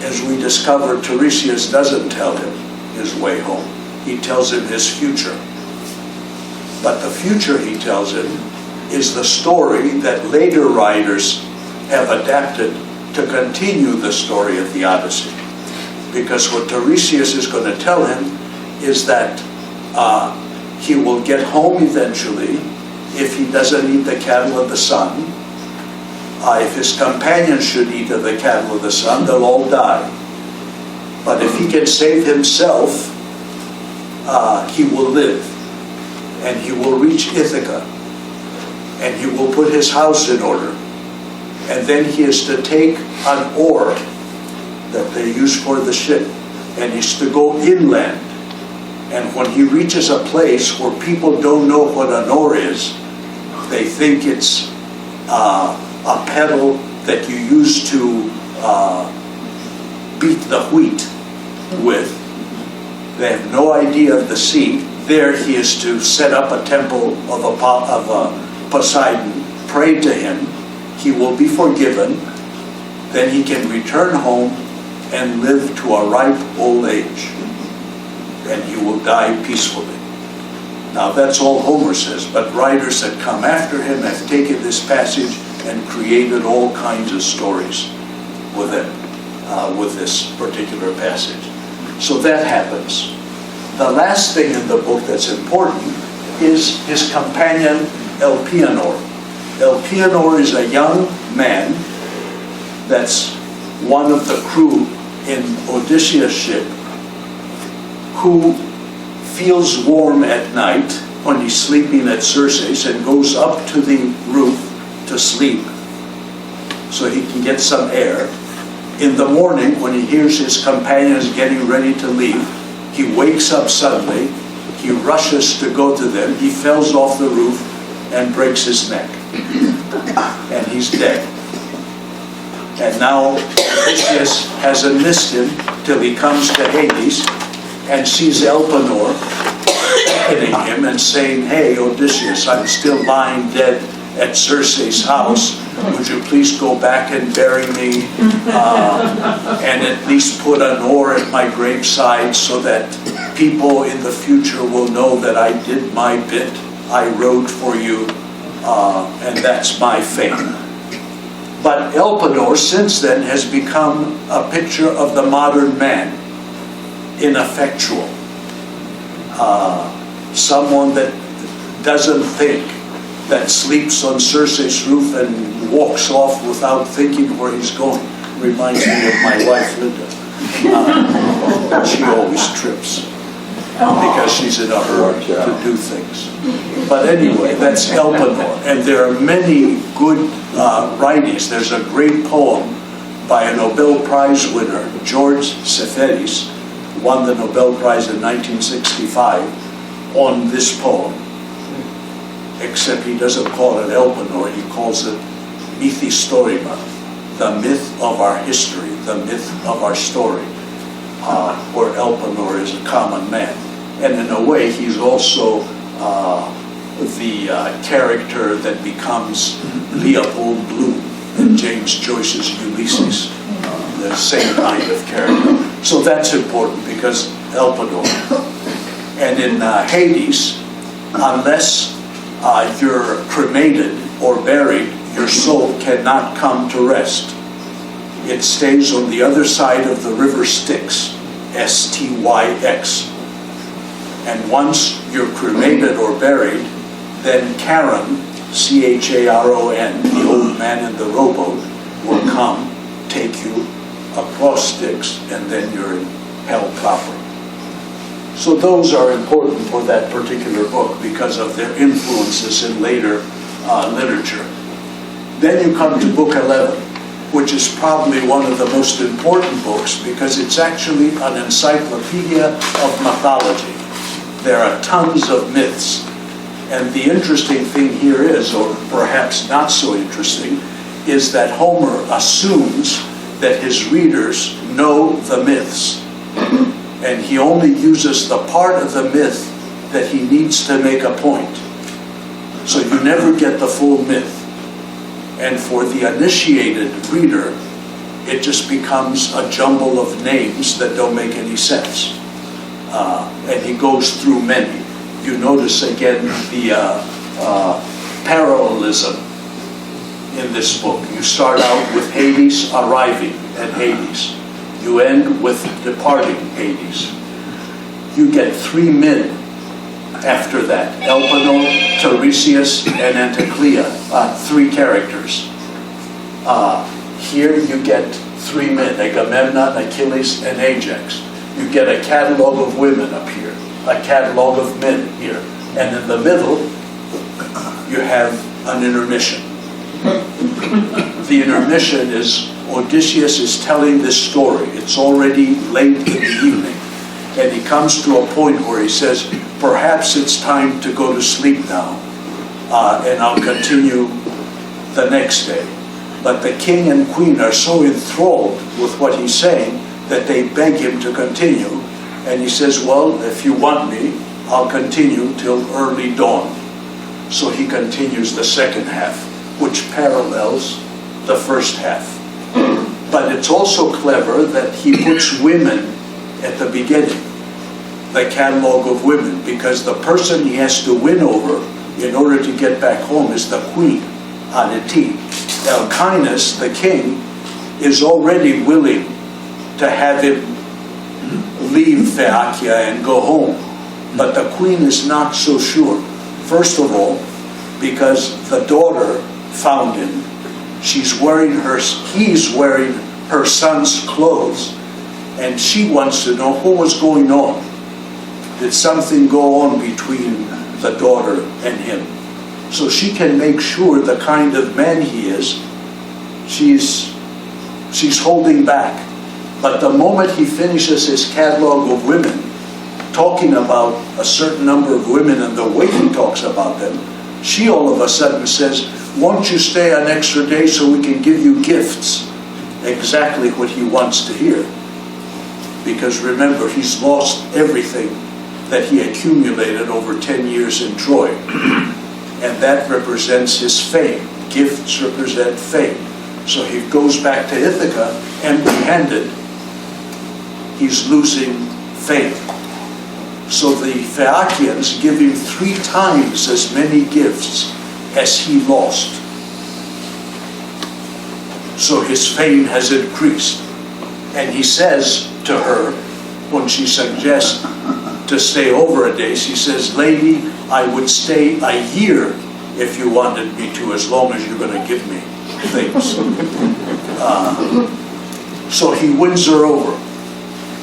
as we discover, Tiresias doesn't tell him his way home. He tells him his future. But the future, he tells him, is the story that later writers have adapted to continue the story of the Odyssey. Because what Tiresias is going to tell him is that he will get home eventually if he doesn't eat the cattle of the sun. If his companions should eat of the cattle of the sun, they'll all die. But if he can save himself, he will live. And he will reach Ithaca. And he will put his house in order. And then he is to take an oar that they use for the ship. And he's to go inland. And when he reaches a place where people don't know what an oar is, they think it's a pedal that you use to beat the wheat with. They have no idea of the sea. There he is to set up a temple of Poseidon, pray to him. He will be forgiven. Then he can return home and live to a ripe old age. And he will die peacefully. Now that's all Homer says, but writers that come after him have taken this passage and created all kinds of stories with it, with this particular passage. So that happens. The last thing in the book that's important is his companion Elpenor. Elpenor is a young man that's one of the crew in Odysseus' ship who feels warm at night when he's sleeping at Circe's and goes up to the roof to sleep so he can get some air. In the morning, when he hears his companions getting ready to leave, he wakes up suddenly, he rushes to go to them, he falls off the roof and breaks his neck. And he's dead. And now Odysseus hasn't missed him till he comes to Hades and sees Elpenor hitting him and saying, "Hey, Odysseus, I'm still lying dead at Circe's house. Would you please go back and bury me and at least put an oar at my graveside so that people in the future will know that I did my bit, I rowed for you, and that's my fame." But Elpenor, since then, has become a picture of the modern man, ineffectual, someone that doesn't think, that sleeps on Circe's roof and walks off without thinking where he's going. Reminds me of my wife, Linda. She always trips because she's in a hurry to do things. But anyway, that's Elpenor. And there are many good writings. There's a great poem by a Nobel Prize winner, George Seferis, won the Nobel Prize in 1965 on this poem. Except he doesn't call it Elpenor, he calls it Mythhistorema, the myth of our history, the myth of our story, where Elpenor is a common man. And in a way, he's also the character that becomes Leopold Bloom in James Joyce's Ulysses, the same kind of character. So that's important because Elpenor. And in Hades, unless you're cremated or buried, your soul cannot come to rest. It stays on the other side of the river Styx, S-T-Y-X. And once you're cremated or buried, then Charon, C-H-A-R-O-N, the old man in the rowboat, will come, take you across Styx, and then you're in hell proper. So those are important for that particular book because of their influences in later literature. Then you come to book 11, which is probably one of the most important books because it's actually an encyclopedia of mythology. There are tons of myths. And the interesting thing here is, or perhaps not so interesting, is that Homer assumes that his readers know the myths. And he only uses the part of the myth that he needs to make a point. So you never get the full myth. And for the initiated reader, it just becomes a jumble of names that don't make any sense. And he goes through many. You notice again the parallelism in this book. You start out with Hades arriving at Hades. You end with departing Hades. You get 3 men after that. Elpenor, Tiresias, and Anticlea. 3 characters. Here you get 3 men. Agamemnon, Achilles, and Ajax. You get a catalog of women up here. A catalog of men here. And in the middle, you have an intermission. The intermission is Odysseus is telling this story. It's already late in the evening. And he comes to a point where he says, perhaps it's time to go to sleep now, and I'll continue the next day. But the king and queen are so enthralled with what he's saying that they beg him to continue. And he says, well, if you want me, I'll continue till early dawn. So he continues the second half, which parallels the first half. But it's also clever that he puts women at the beginning, the catalog of women, because the person he has to win over in order to get back home is the queen, Aditi. Elkinus, the king, is already willing to have him leave Phaeacia and go home. But the queen is not so sure. First of all, because the daughter found him. He's wearing her son's clothes, and she wants to know what was going on. Did something go on between the daughter and him? So she can make sure the kind of man he is, she's holding back. But the moment he finishes his catalog of women, talking about a certain number of women and the way he talks about them, she all of a sudden says, won't you stay an extra day so we can give you gifts? Exactly what he wants to hear. Because remember, he's lost everything that he accumulated over 10 years in Troy. And that represents his fame. Gifts represent fame. So he goes back to Ithaca empty-handed. He's losing fame. So the Phaeacians give him 3 times as many gifts as he lost. So his fame has increased. And he says to her, when she suggests to stay over a day, she says, lady, I would stay a year if you wanted me to, as long as you're going to give me things. So he wins her over.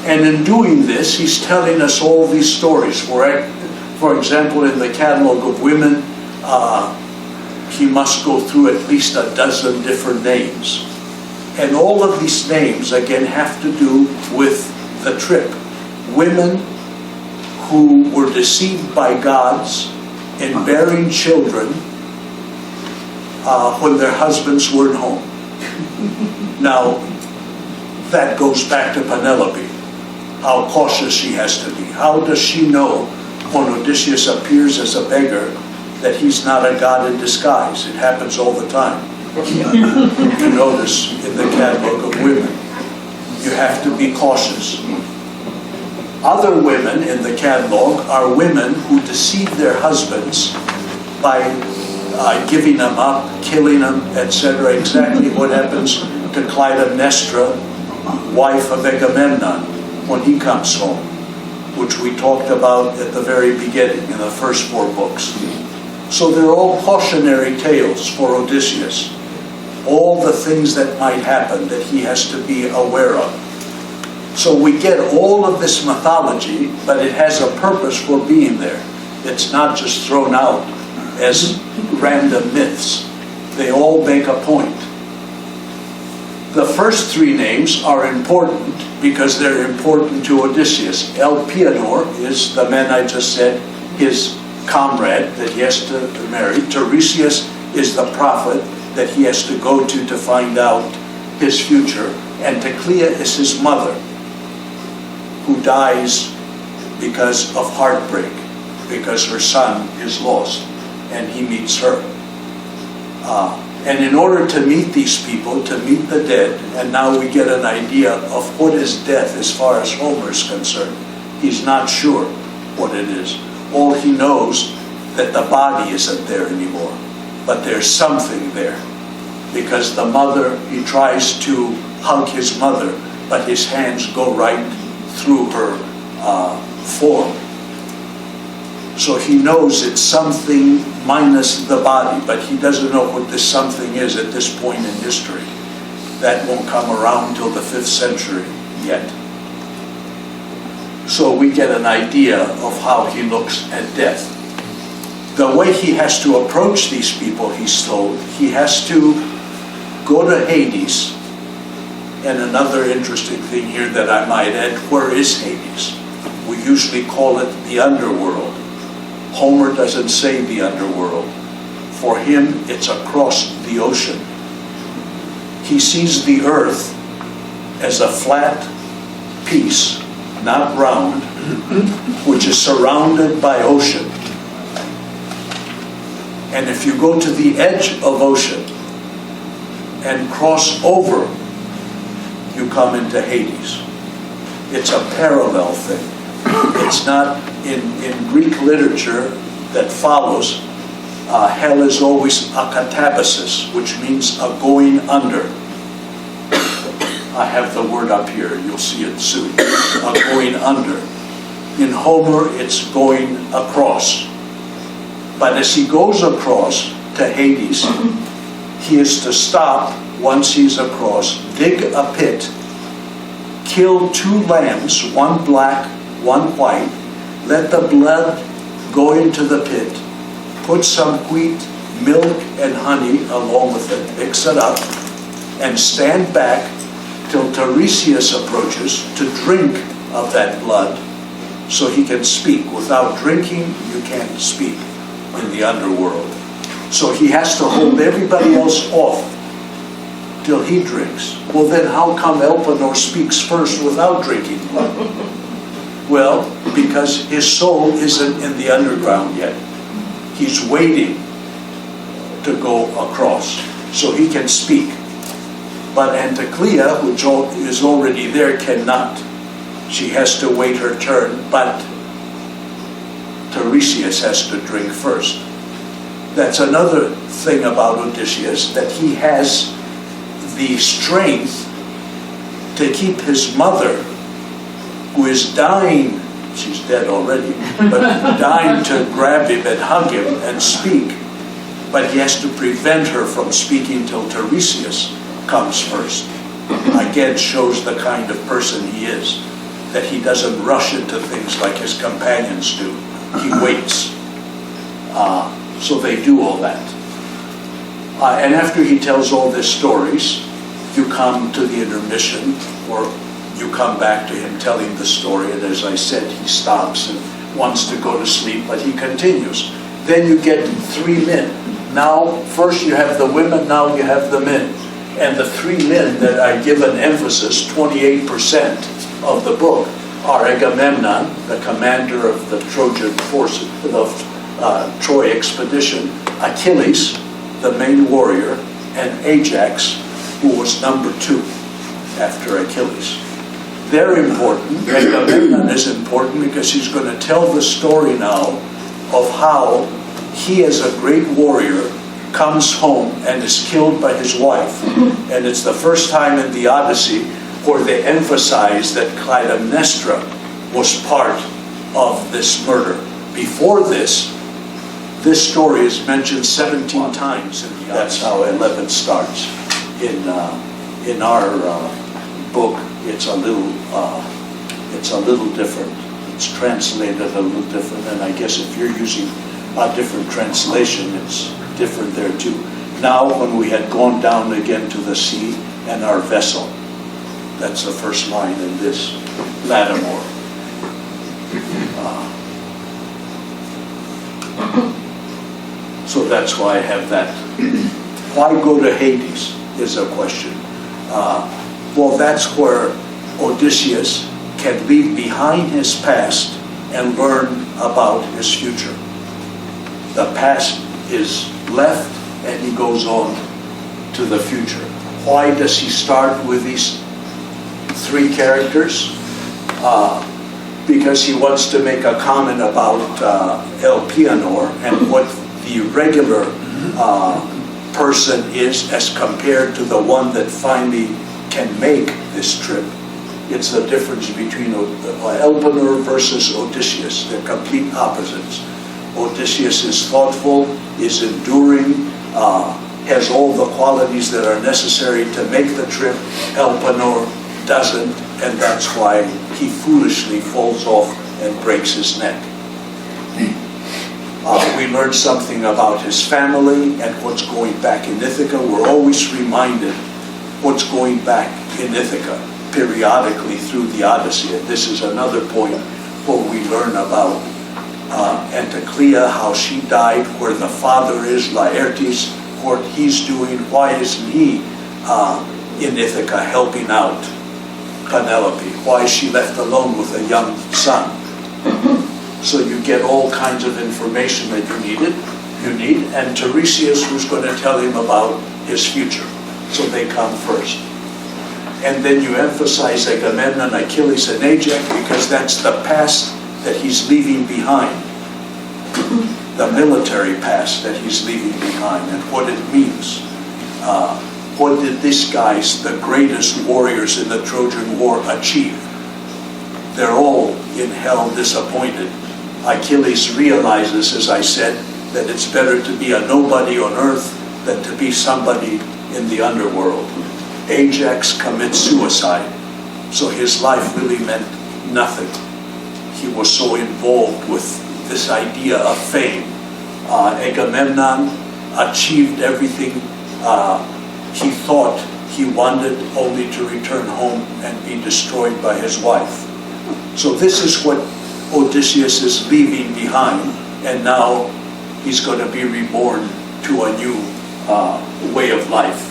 And in doing this, he's telling us all these stories. For example, in the catalog of women, he must go through at least a dozen different names. And all of these names, again, have to do with the trip. Women who were deceived by gods in bearing children when their husbands weren't home. Now, that goes back to Penelope. How cautious she has to be. How does she know when Odysseus appears as a beggar that he's not a god in disguise? It happens all the time. You notice in the catalog of women, you have to be cautious. Other women in the catalog are women who deceive their husbands by giving them up, killing them, etc. Exactly what happens to Clytemnestra, wife of Agamemnon, when he comes home, which we talked about at the very beginning in the first 4 books. So they're all cautionary tales for Odysseus. All the things that might happen that he has to be aware of. So we get all of this mythology, but it has a purpose for being there. It's not just thrown out as random myths. They all make a point. The first 3 names are important because they're important to Odysseus. Elpenor is the man I just said, his comrade that he has to marry. Tiresias is the prophet that he has to go to find out his future. And Teclia is his mother, who dies because of heartbreak, because her son is lost, and he meets her. And in order to meet these people, to meet the dead, and now we get an idea of what is death as far as Homer is concerned. He's not sure what it is. All he knows that the body isn't there anymore, but there's something there. Because the mother, he tries to hug his mother, but his hands go right through her form. So he knows it's something minus the body, but he doesn't know what this something is at this point in history. That won't come around till the 5th century yet. So we get an idea of how he looks at death. The way he has to approach these people, he's told, he has to go to Hades. And another interesting thing here that I might add, where is Hades? We usually call it the underworld. Homer doesn't say the underworld. For him, it's across the ocean. He sees the earth as a flat piece, not round, which is surrounded by ocean. And if you go to the edge of ocean and cross over, you come into Hades. It's a parallel thing. It's not in Greek literature that follows. Hell is always a katabasis, which means a going under. I have the word up here, you'll see it soon. A going under. In Homer, it's going across. But as he goes across to Hades, he is to stop once he's across, dig a pit, kill 2 lambs, one black, one white, let the blood go into the pit, put some wheat, milk, and honey along with it, mix it up, and stand back till Tiresias approaches to drink of that blood so he can speak. Without drinking, you can't speak in the underworld. So he has to hold everybody else off till he drinks. Well, then how come Elpenor speaks first without drinking blood? Well, because his soul isn't in the underground yet. He's waiting to go across so he can speak. But Anticlea, which is already there, cannot. She has to wait her turn, but Tiresias has to drink first. That's another thing about Odysseus, that he has the strength to keep his mother, who is dying, she's dead already, but dying to grab him and hug him and speak. But he has to prevent her from speaking till Tiresias comes first. Again, shows the kind of person he is, that he doesn't rush into things like his companions do. He waits. So they do all that. And after he tells all these stories, you come to the intermission, or you come back to him telling the story, and as I said, he stops and wants to go to sleep, but he continues. Then you get 3 men. Now, first you have the women, now you have the men. And the 3 men that I give an emphasis, 28% of the book, are Agamemnon, the commander of the Trojan forces, of Troy expedition, Achilles, the main warrior, and Ajax, who was number 2 after Achilles. They're important. Agamemnon is important because he's going to tell the story now of how he, as a great warrior, comes home and is killed by his wife. And it's the first time in the Odyssey where they emphasize that Clytemnestra was part of this murder. Before this story is mentioned 17 times in the Odyssey. That's how 11 starts. In our book, it's a little different. It's translated a little different, and I guess if you're using a different translation, it's different there too. Now, when we had gone down again to the sea and our vessel, that's the first line in this Lattimore. So that's why I have that. Why go to Hades is a question. Well, that's where Odysseus can leave behind his past and learn about his future. The past is left and he goes on to the future. Why does he start with these 3 characters? Because he wants to make a comment about Elpenor and what the regular person is as compared to the one that finally can make this trip. It's the difference between Elpenor versus Odysseus. They're complete opposites. Odysseus is thoughtful, is enduring, has all the qualities that are necessary to make the trip. Elpenor doesn't, and that's why he foolishly falls off and breaks his neck. We learned something about his family and what's going back in Ithaca. We're always reminded what's going back in Ithaca periodically through the Odyssey. And this is another point where we learn about Anticlea, how she died, where the father is, Laertes, what he's doing, why isn't he in Ithaca helping out Penelope? Why is she left alone with a young son? So you get all kinds of information that you need, and Tiresias, who's going to tell him about his future. So they come first. And then you emphasize Agamemnon, Achilles, and Ajax, because that's the past that he's leaving behind. The military past that he's leaving behind, and what it means. What did these guys, the greatest warriors in the Trojan War, achieve? They're all in hell disappointed. Achilles realizes, as I said, that it's better to be a nobody on earth than to be somebody in the underworld. Ajax commits suicide, so his life really meant nothing. He was so involved with this idea of fame. Agamemnon achieved everything he thought he wanted, only to return home and be destroyed by his wife. So this is what Odysseus is leaving behind, and now he's going to be reborn to a new way of life.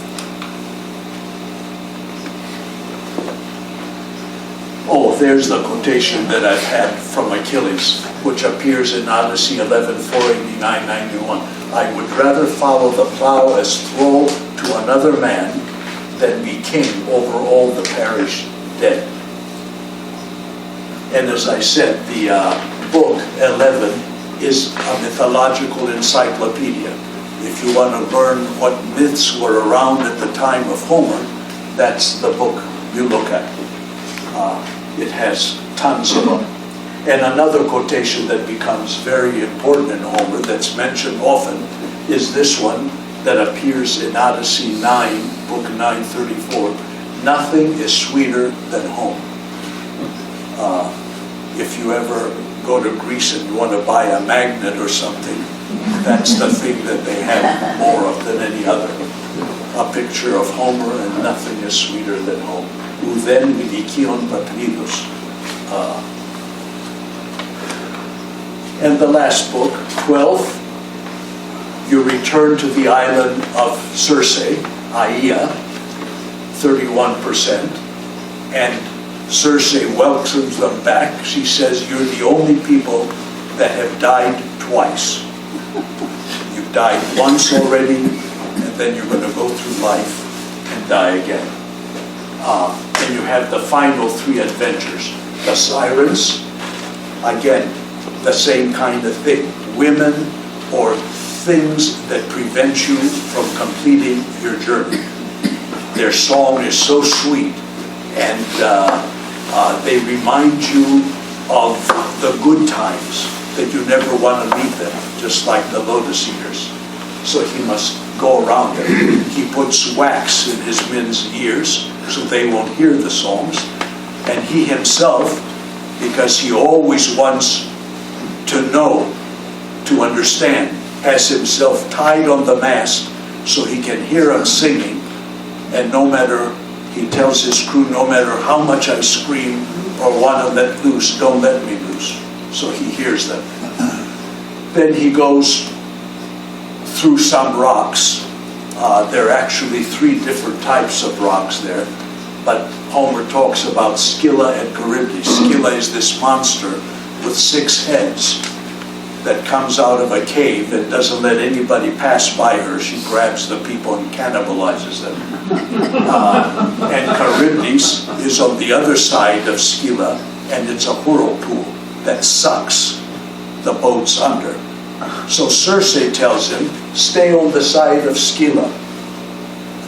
Oh, there's the quotation that I've had from Achilles, which appears in Odyssey 11, 489, 91. I would rather follow the plow as thrall to another man than be king over all the perished dead. And as I said, the book 11 is a mythological encyclopedia. If you want to learn what myths were around at the time of Homer, that's the book you look at. It has tons of them. And another quotation that becomes very important in Homer, that's mentioned often, is this one that appears in Odyssey 9, book 934. Nothing is sweeter than home. If you ever go to Greece and you want to buy a magnet or something, that's the thing that they have more of than any other. A picture of Homer, and nothing is sweeter than home. Ουδέν ειδικίων πατρίδος. And the last book, 12, you return to the island of Circe, Aia, 31%, and Circe welcomes them back. She says, you're the only people that have died twice. You've died once already, and then you're going to go through life and die again. And you have the final three adventures. The Sirens, again, the same kind of thing. Women or things that prevent you from completing your journey. Their song is so sweet, and they remind you of the good times, that you never want to leave them, just like the lotus eaters. So he must go around them. He puts wax in his men's ears so they won't hear the songs. And he himself, because he always wants to know, to understand, has himself tied on the mast so he can hear them singing. And no matter, he tells his crew, no matter how much I scream or want to let loose, don't let me loose. So he hears them. Then he goes through some rocks. There are actually three different types of rocks there. But Homer talks about Scylla and Charybdis. Scylla is this monster with 6 heads that comes out of a cave and doesn't let anybody pass by her. She grabs the people and cannibalizes them. And Charybdis is on the other side of Scylla, and it's a whirlpool that sucks the boats under. So Circe tells him, stay on the side of Scylla.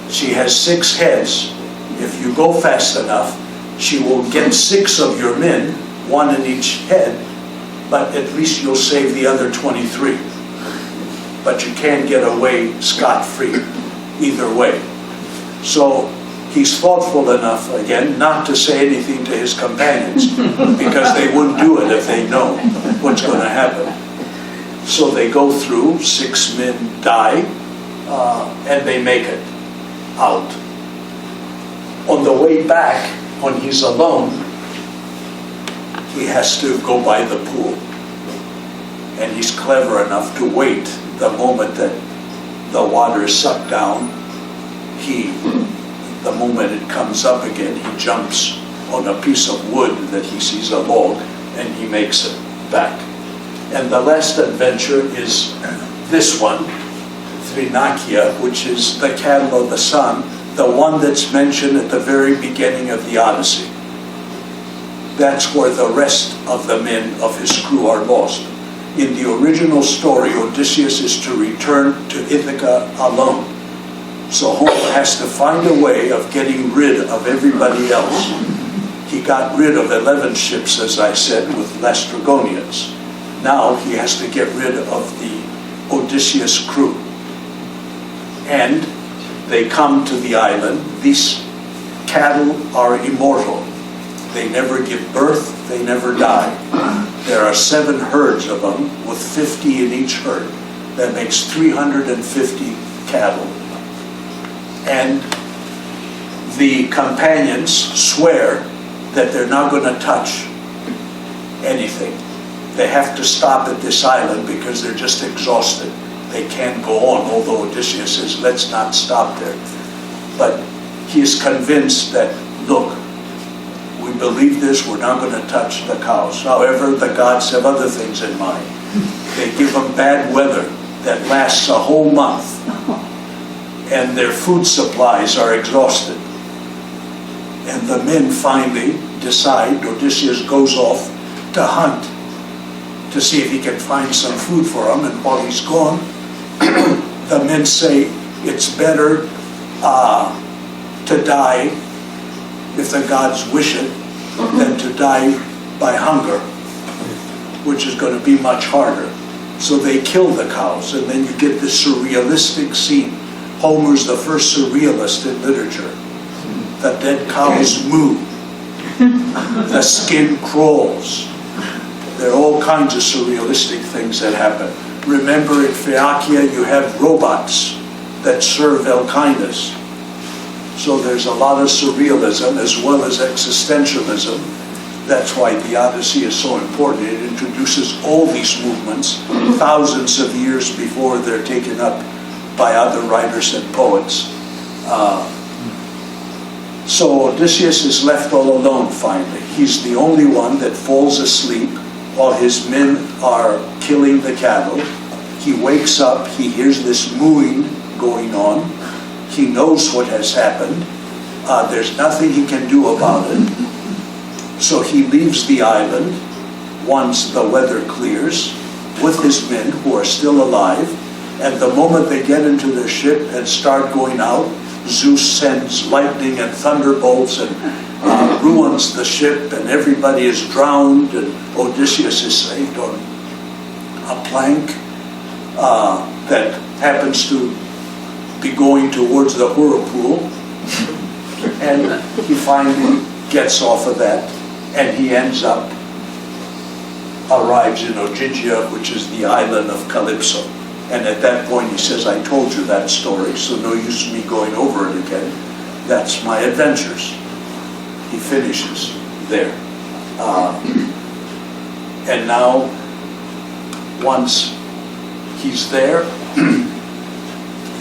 She has 6 heads. If you go fast enough, she will get 6 of your men, 1 in each head, but at least you'll save the other 23. But you can't get away scot-free either way. So he's thoughtful enough, again, not to say anything to his companions, because they wouldn't do it if they know what's going to happen. So they go through, 6 men die, and they make it out. On the way back, when he's alone, he has to go by the pool. And he's clever enough to wait the moment that the water is sucked down. The moment it comes up again, he jumps on a piece of wood that he sees, a log, and he makes it back. And the last adventure is this one, Thrinakia, which is the cattle of the sun, the one that's mentioned at the very beginning of the Odyssey. That's where the rest of the men of his crew are lost. In the original story, Odysseus is to return to Ithaca alone. So Homer has to find a way of getting rid of everybody else. He got rid of 11 ships, as I said, with Lastrygonians. Now he has to get rid of the Odysseus crew. And they come to the island. These cattle are immortal. They never give birth, they never die. There are 7 herds of them, with 50 in each herd. That makes 350 cattle. And the companions swear that they're not going to touch anything. They have to stop at this island because they're just exhausted. They can't go on, although Odysseus says, let's not stop there. But he is convinced that, look, we believe this, we're not going to touch the cows. However, the gods have other things in mind. They give them bad weather that lasts a whole month, and their food supplies are exhausted. And the men finally decide, Odysseus goes off to hunt, to see if he can find some food for them, and while he's gone, the men say it's better to die if the gods wish it, than to die by hunger, which is going to be much harder. So they kill the cows, and then you get this surrealistic scene. Homer's the first surrealist in literature. The dead cows moo. The skin crawls. There are all kinds of surrealistic things that happen. Remember, in Phaeacia you have robots that serve Elkinus. So there's a lot of surrealism as well as existentialism. That's why the Odyssey is so important. It introduces all these movements thousands of years before they're taken up by other writers and poets. So Odysseus is left all alone finally. He's the only one that falls asleep while his men are killing the cattle. He wakes up, he hears this mooing going on. He knows what has happened. There's nothing he can do about it. So he leaves the island once the weather clears with his men who are still alive. And the moment they get into their ship and start going out, Zeus sends lightning and thunderbolts and ruins the ship, and everybody is drowned, and Odysseus is saved on a plank that happens to be going towards the whirlpool, and he finally gets off of that, and he arrives in Ogygia, which is the island of Calypso. And at that point he says, I told you that story, so no use me going over it again. That's my adventures. He finishes there. And now, once he's there,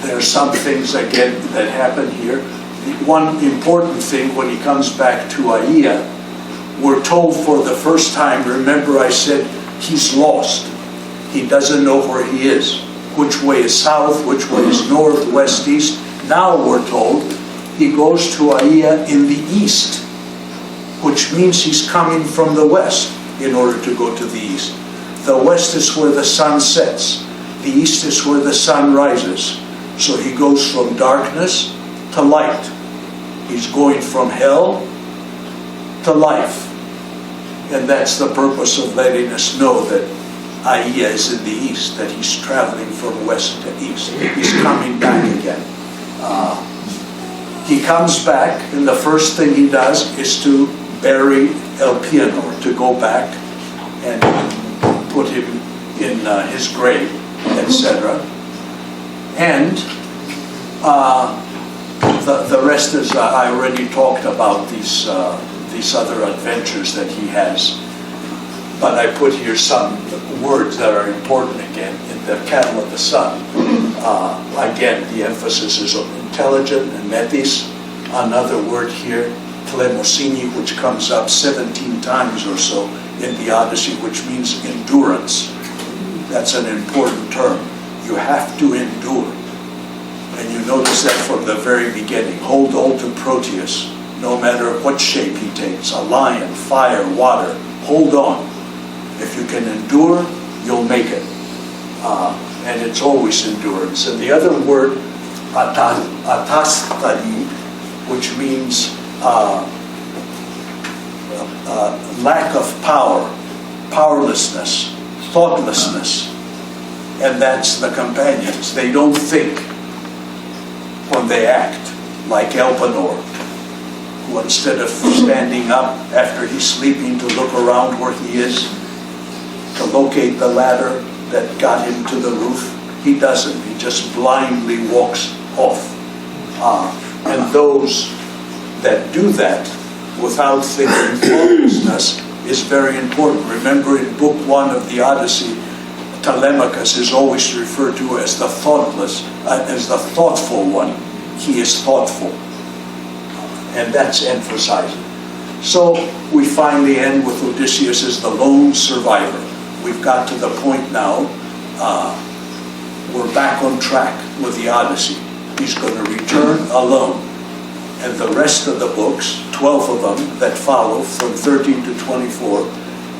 there are some things again that happen here. The one important thing, when he comes back to Aia, we're told for the first time, remember I said he's lost. He doesn't know where he is. Which way is south, which way is north, west, east. Now we're told he goes to Aia in the east, which means he's coming from the west in order to go to the east. The west is where the sun sets. The east is where the sun rises. So he goes from darkness to light. He's going from hell to life. And that's the purpose of letting us know that Aia is in the east, that he's traveling from west to east. He's coming back again. He comes back, and the first thing he does is to bury Elpenor, to go back and put him in his grave, etc. And the rest is, I already talked about these other adventures that he has. but I put here some words that are important again. In the Cattle of the Sun, again, the emphasis is on intelligent and metis. Another word here, tlemosini, which comes up 17 times or so in the Odyssey, which means endurance. That's an important term. You have to endure. And you notice that from the very beginning. Hold on to Proteus, no matter what shape he takes, a lion, fire, water, hold on. If you can endure, you'll make it. And it's always endurance. And the other word, atastali, which means lack of power, powerlessness, thoughtlessness. And that's the companions. They don't think when they act, like Elpenor, who instead of standing up after he's sleeping to look around where he is, to locate the ladder that got him to the roof, he doesn't. He just blindly walks off. And those that do that without thinking thoughtlessness is very important. Remember, in Book 1 of the Odyssey, Telemachus is always referred to as the thoughtless, as the thoughtful one. He is thoughtful. And that's emphasized. So we finally end with Odysseus as the lone survivor. We've got to the point now, we're back on track with the Odyssey. He's going to return alone. And the rest of the books, 12 of them that follow from 13 to 24,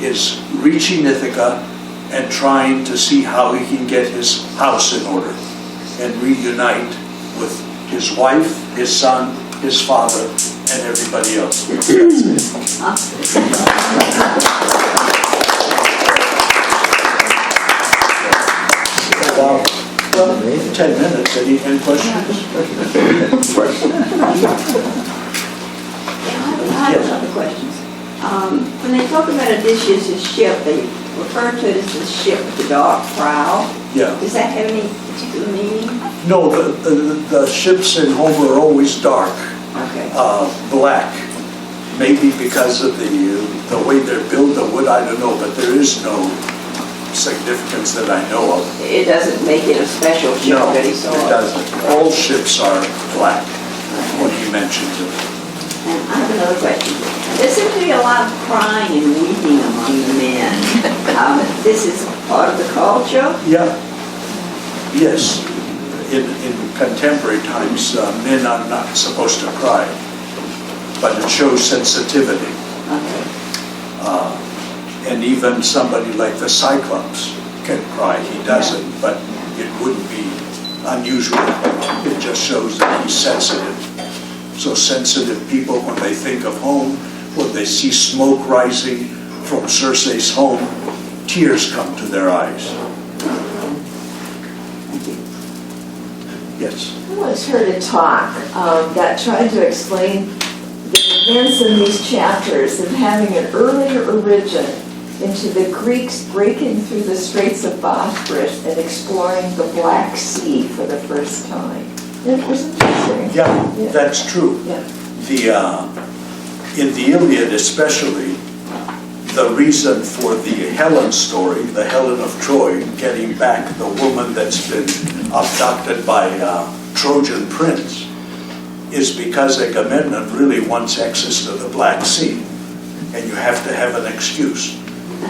is reaching Ithaca and trying to see how he can get his house in order and reunite with his wife, his son, his father, and everybody else. That's it. Well, 10 minutes. Any questions? I have other questions. When they talk about Odysseus' ship, they refer to it as the ship with the dark prow. Yeah. Does that have any particular meaning? No, the ships in Homer are always dark, Okay. black. Maybe because of the way they're built, the wood, I don't know, but there is no significance that I know of. It doesn't make it a special ship No, that he it saw. doesn't. All ships are black when he mentions it. And I have another question. There seems to be a lot of crying and weeping among the men. This is part of the culture? Yeah. Yes. In contemporary times, men are not supposed to cry, but it shows sensitivity. Okay. And even somebody like the Cyclops can cry. He doesn't, but it wouldn't be unusual. It just shows that he's sensitive. So sensitive people, when they think of home, when they see smoke rising from Circe's home, tears come to their eyes. Yes? I once heard a talk that tried to explain the events in these chapters of having an earlier origin into the Greeks breaking through the Straits of Bosphorus and exploring the Black Sea for the first time. It was interesting. Yeah, that's true. Yeah. In the Iliad especially, the reason for the Helen story, the Helen of Troy, getting back the woman that's been abducted by a Trojan prince, is because Agamemnon really wants access to the Black Sea, and you have to have an excuse.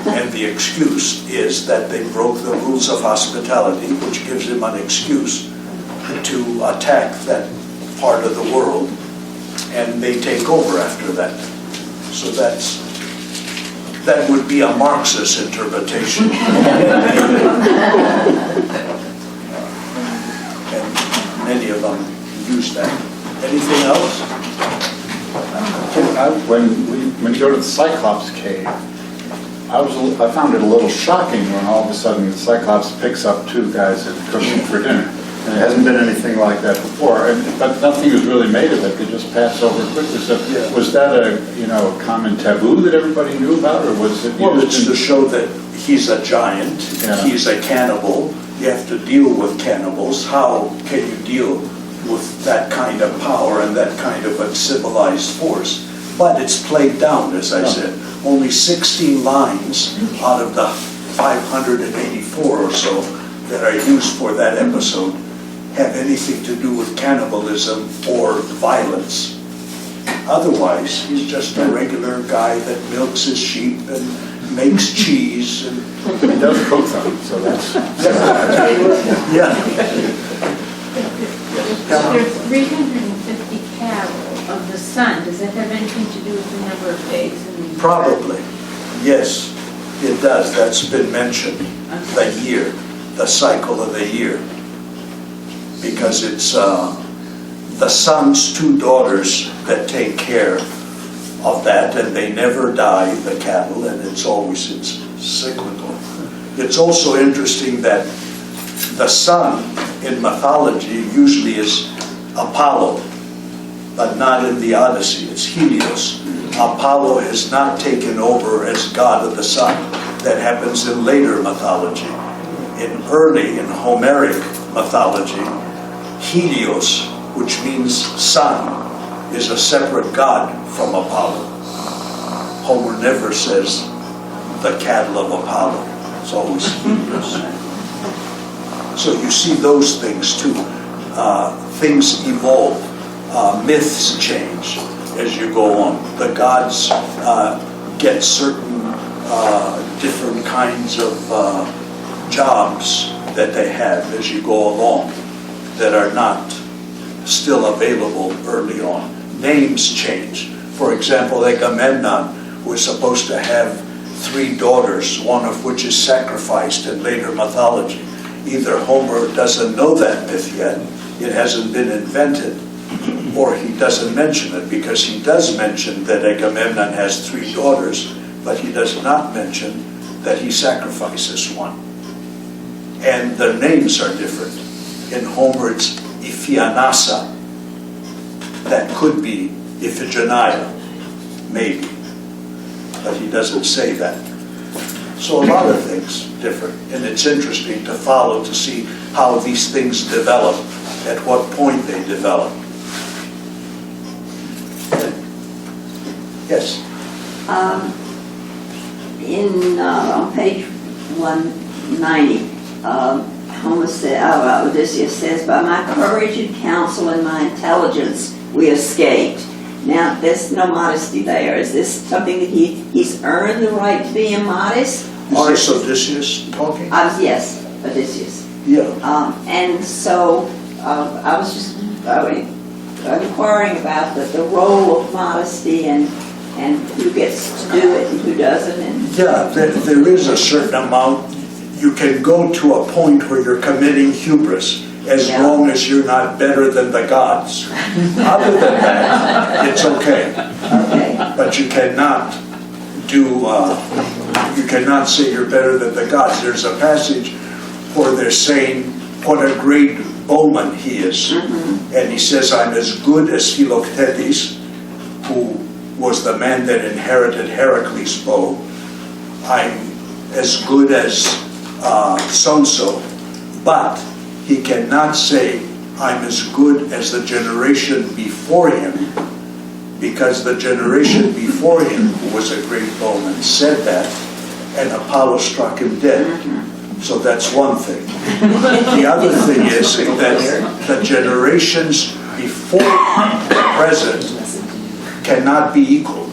And the excuse is that they broke the rules of hospitality, which gives him an excuse to attack that part of the world, and they take over after that. So that would be a Marxist interpretation. And many of them use that. Anything else? When you go to the Cyclops cave, I found it a little shocking when all of a sudden the Cyclops picks up two guys that are cooking for dinner. And it hasn't been anything like that before, but nothing was really made of it. They just pass over quickly. So was that a common taboo that everybody knew about, or was it? Well, it's to show that he's a giant, he's a cannibal. You have to deal with cannibals. How can you deal with that kind of power and that kind of uncivilized force? But it's played down, as I said. Only 16 lines out of the 584 or so that are used for that episode have anything to do with cannibalism or violence. Otherwise, he's just a regular guy that milks his sheep and makes cheese and He does cook them, so that's, yeah. There's 350 cattle of the sun. Does that have anything to do with the number of days in the year? Probably, yes, it does. That's been mentioned. The year, the cycle of the year, because it's the sun's two daughters that take care of that, and they never die, the cattle, and it's cyclical. It's also interesting that the sun in mythology usually is Apollo, but not in the Odyssey. It's Helios. Apollo has not taken over as god of the sun. That happens in later mythology. In Homeric mythology, Helios, which means sun, is a separate god from Apollo. Homer never says the cattle of Apollo. It's always Helios. So you see those things too. Things evolve. Myths change as you go on. The gods get certain different kinds of jobs that they have as you go along that are not still available early on. Names change. For example, Agamemnon was supposed to have 3 daughters, one of which is sacrificed in later mythology. Either Homer doesn't know that myth yet, it hasn't been invented, or he doesn't mention it, because he does mention that Agamemnon has 3 daughters, but he does not mention that he sacrifices one. And their names are different. In Homer, it's Iphianassa. That could be Iphigenia, maybe, but he doesn't say that. So a lot of things different, and it's interesting to follow to see how these things develop, at what point they develop. Yes? On page 190, Homer Odysseus says, "By my courage and counsel and my intelligence, we escaped." Now, there's no modesty there. Is this something that he's earned the right to be immodest? Is this Odysseus talking? Yes, Odysseus. Yeah. And so I was just inquiring about the role of modesty and who gets to do it and who doesn't. And Yeah, there is a certain amount. You can go to a point where you're committing hubris, as long as you're not better than the gods. Other than that, it's okay. Okay. But you cannot you cannot say you're better than the gods. There's a passage where they're saying what a great bowman he is. And he says, I'm as good as Philoctetes, who was the man that inherited Heracles' bow. I'm as good as so-and-so, but he cannot say, I'm as good as the generation before him, because the generation before him, who was a great bowman, said that, and Apollo struck him dead. So that's one thing. The other thing is that the generations before the present cannot be equal.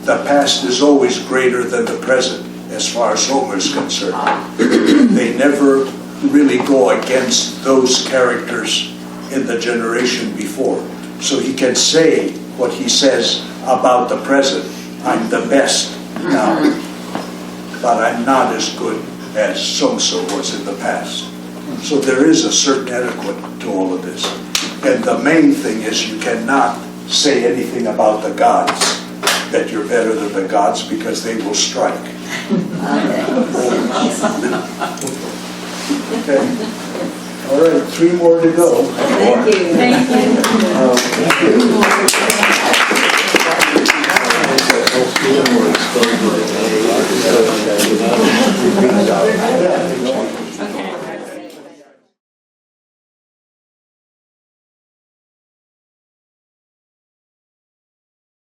The past is always greater than the present, as far as Homer is concerned. They never really go against those characters in the generation before. So he can say what he says about the present. I'm the best now, but I'm not as good as so-and-so was in the past. So there is a certain etiquette to all of this. And the main thing is you cannot say anything about the gods, that you're better than the gods, because they will strike. Okay. All right, 3 more to go. Thank you. Thank you. Thank you.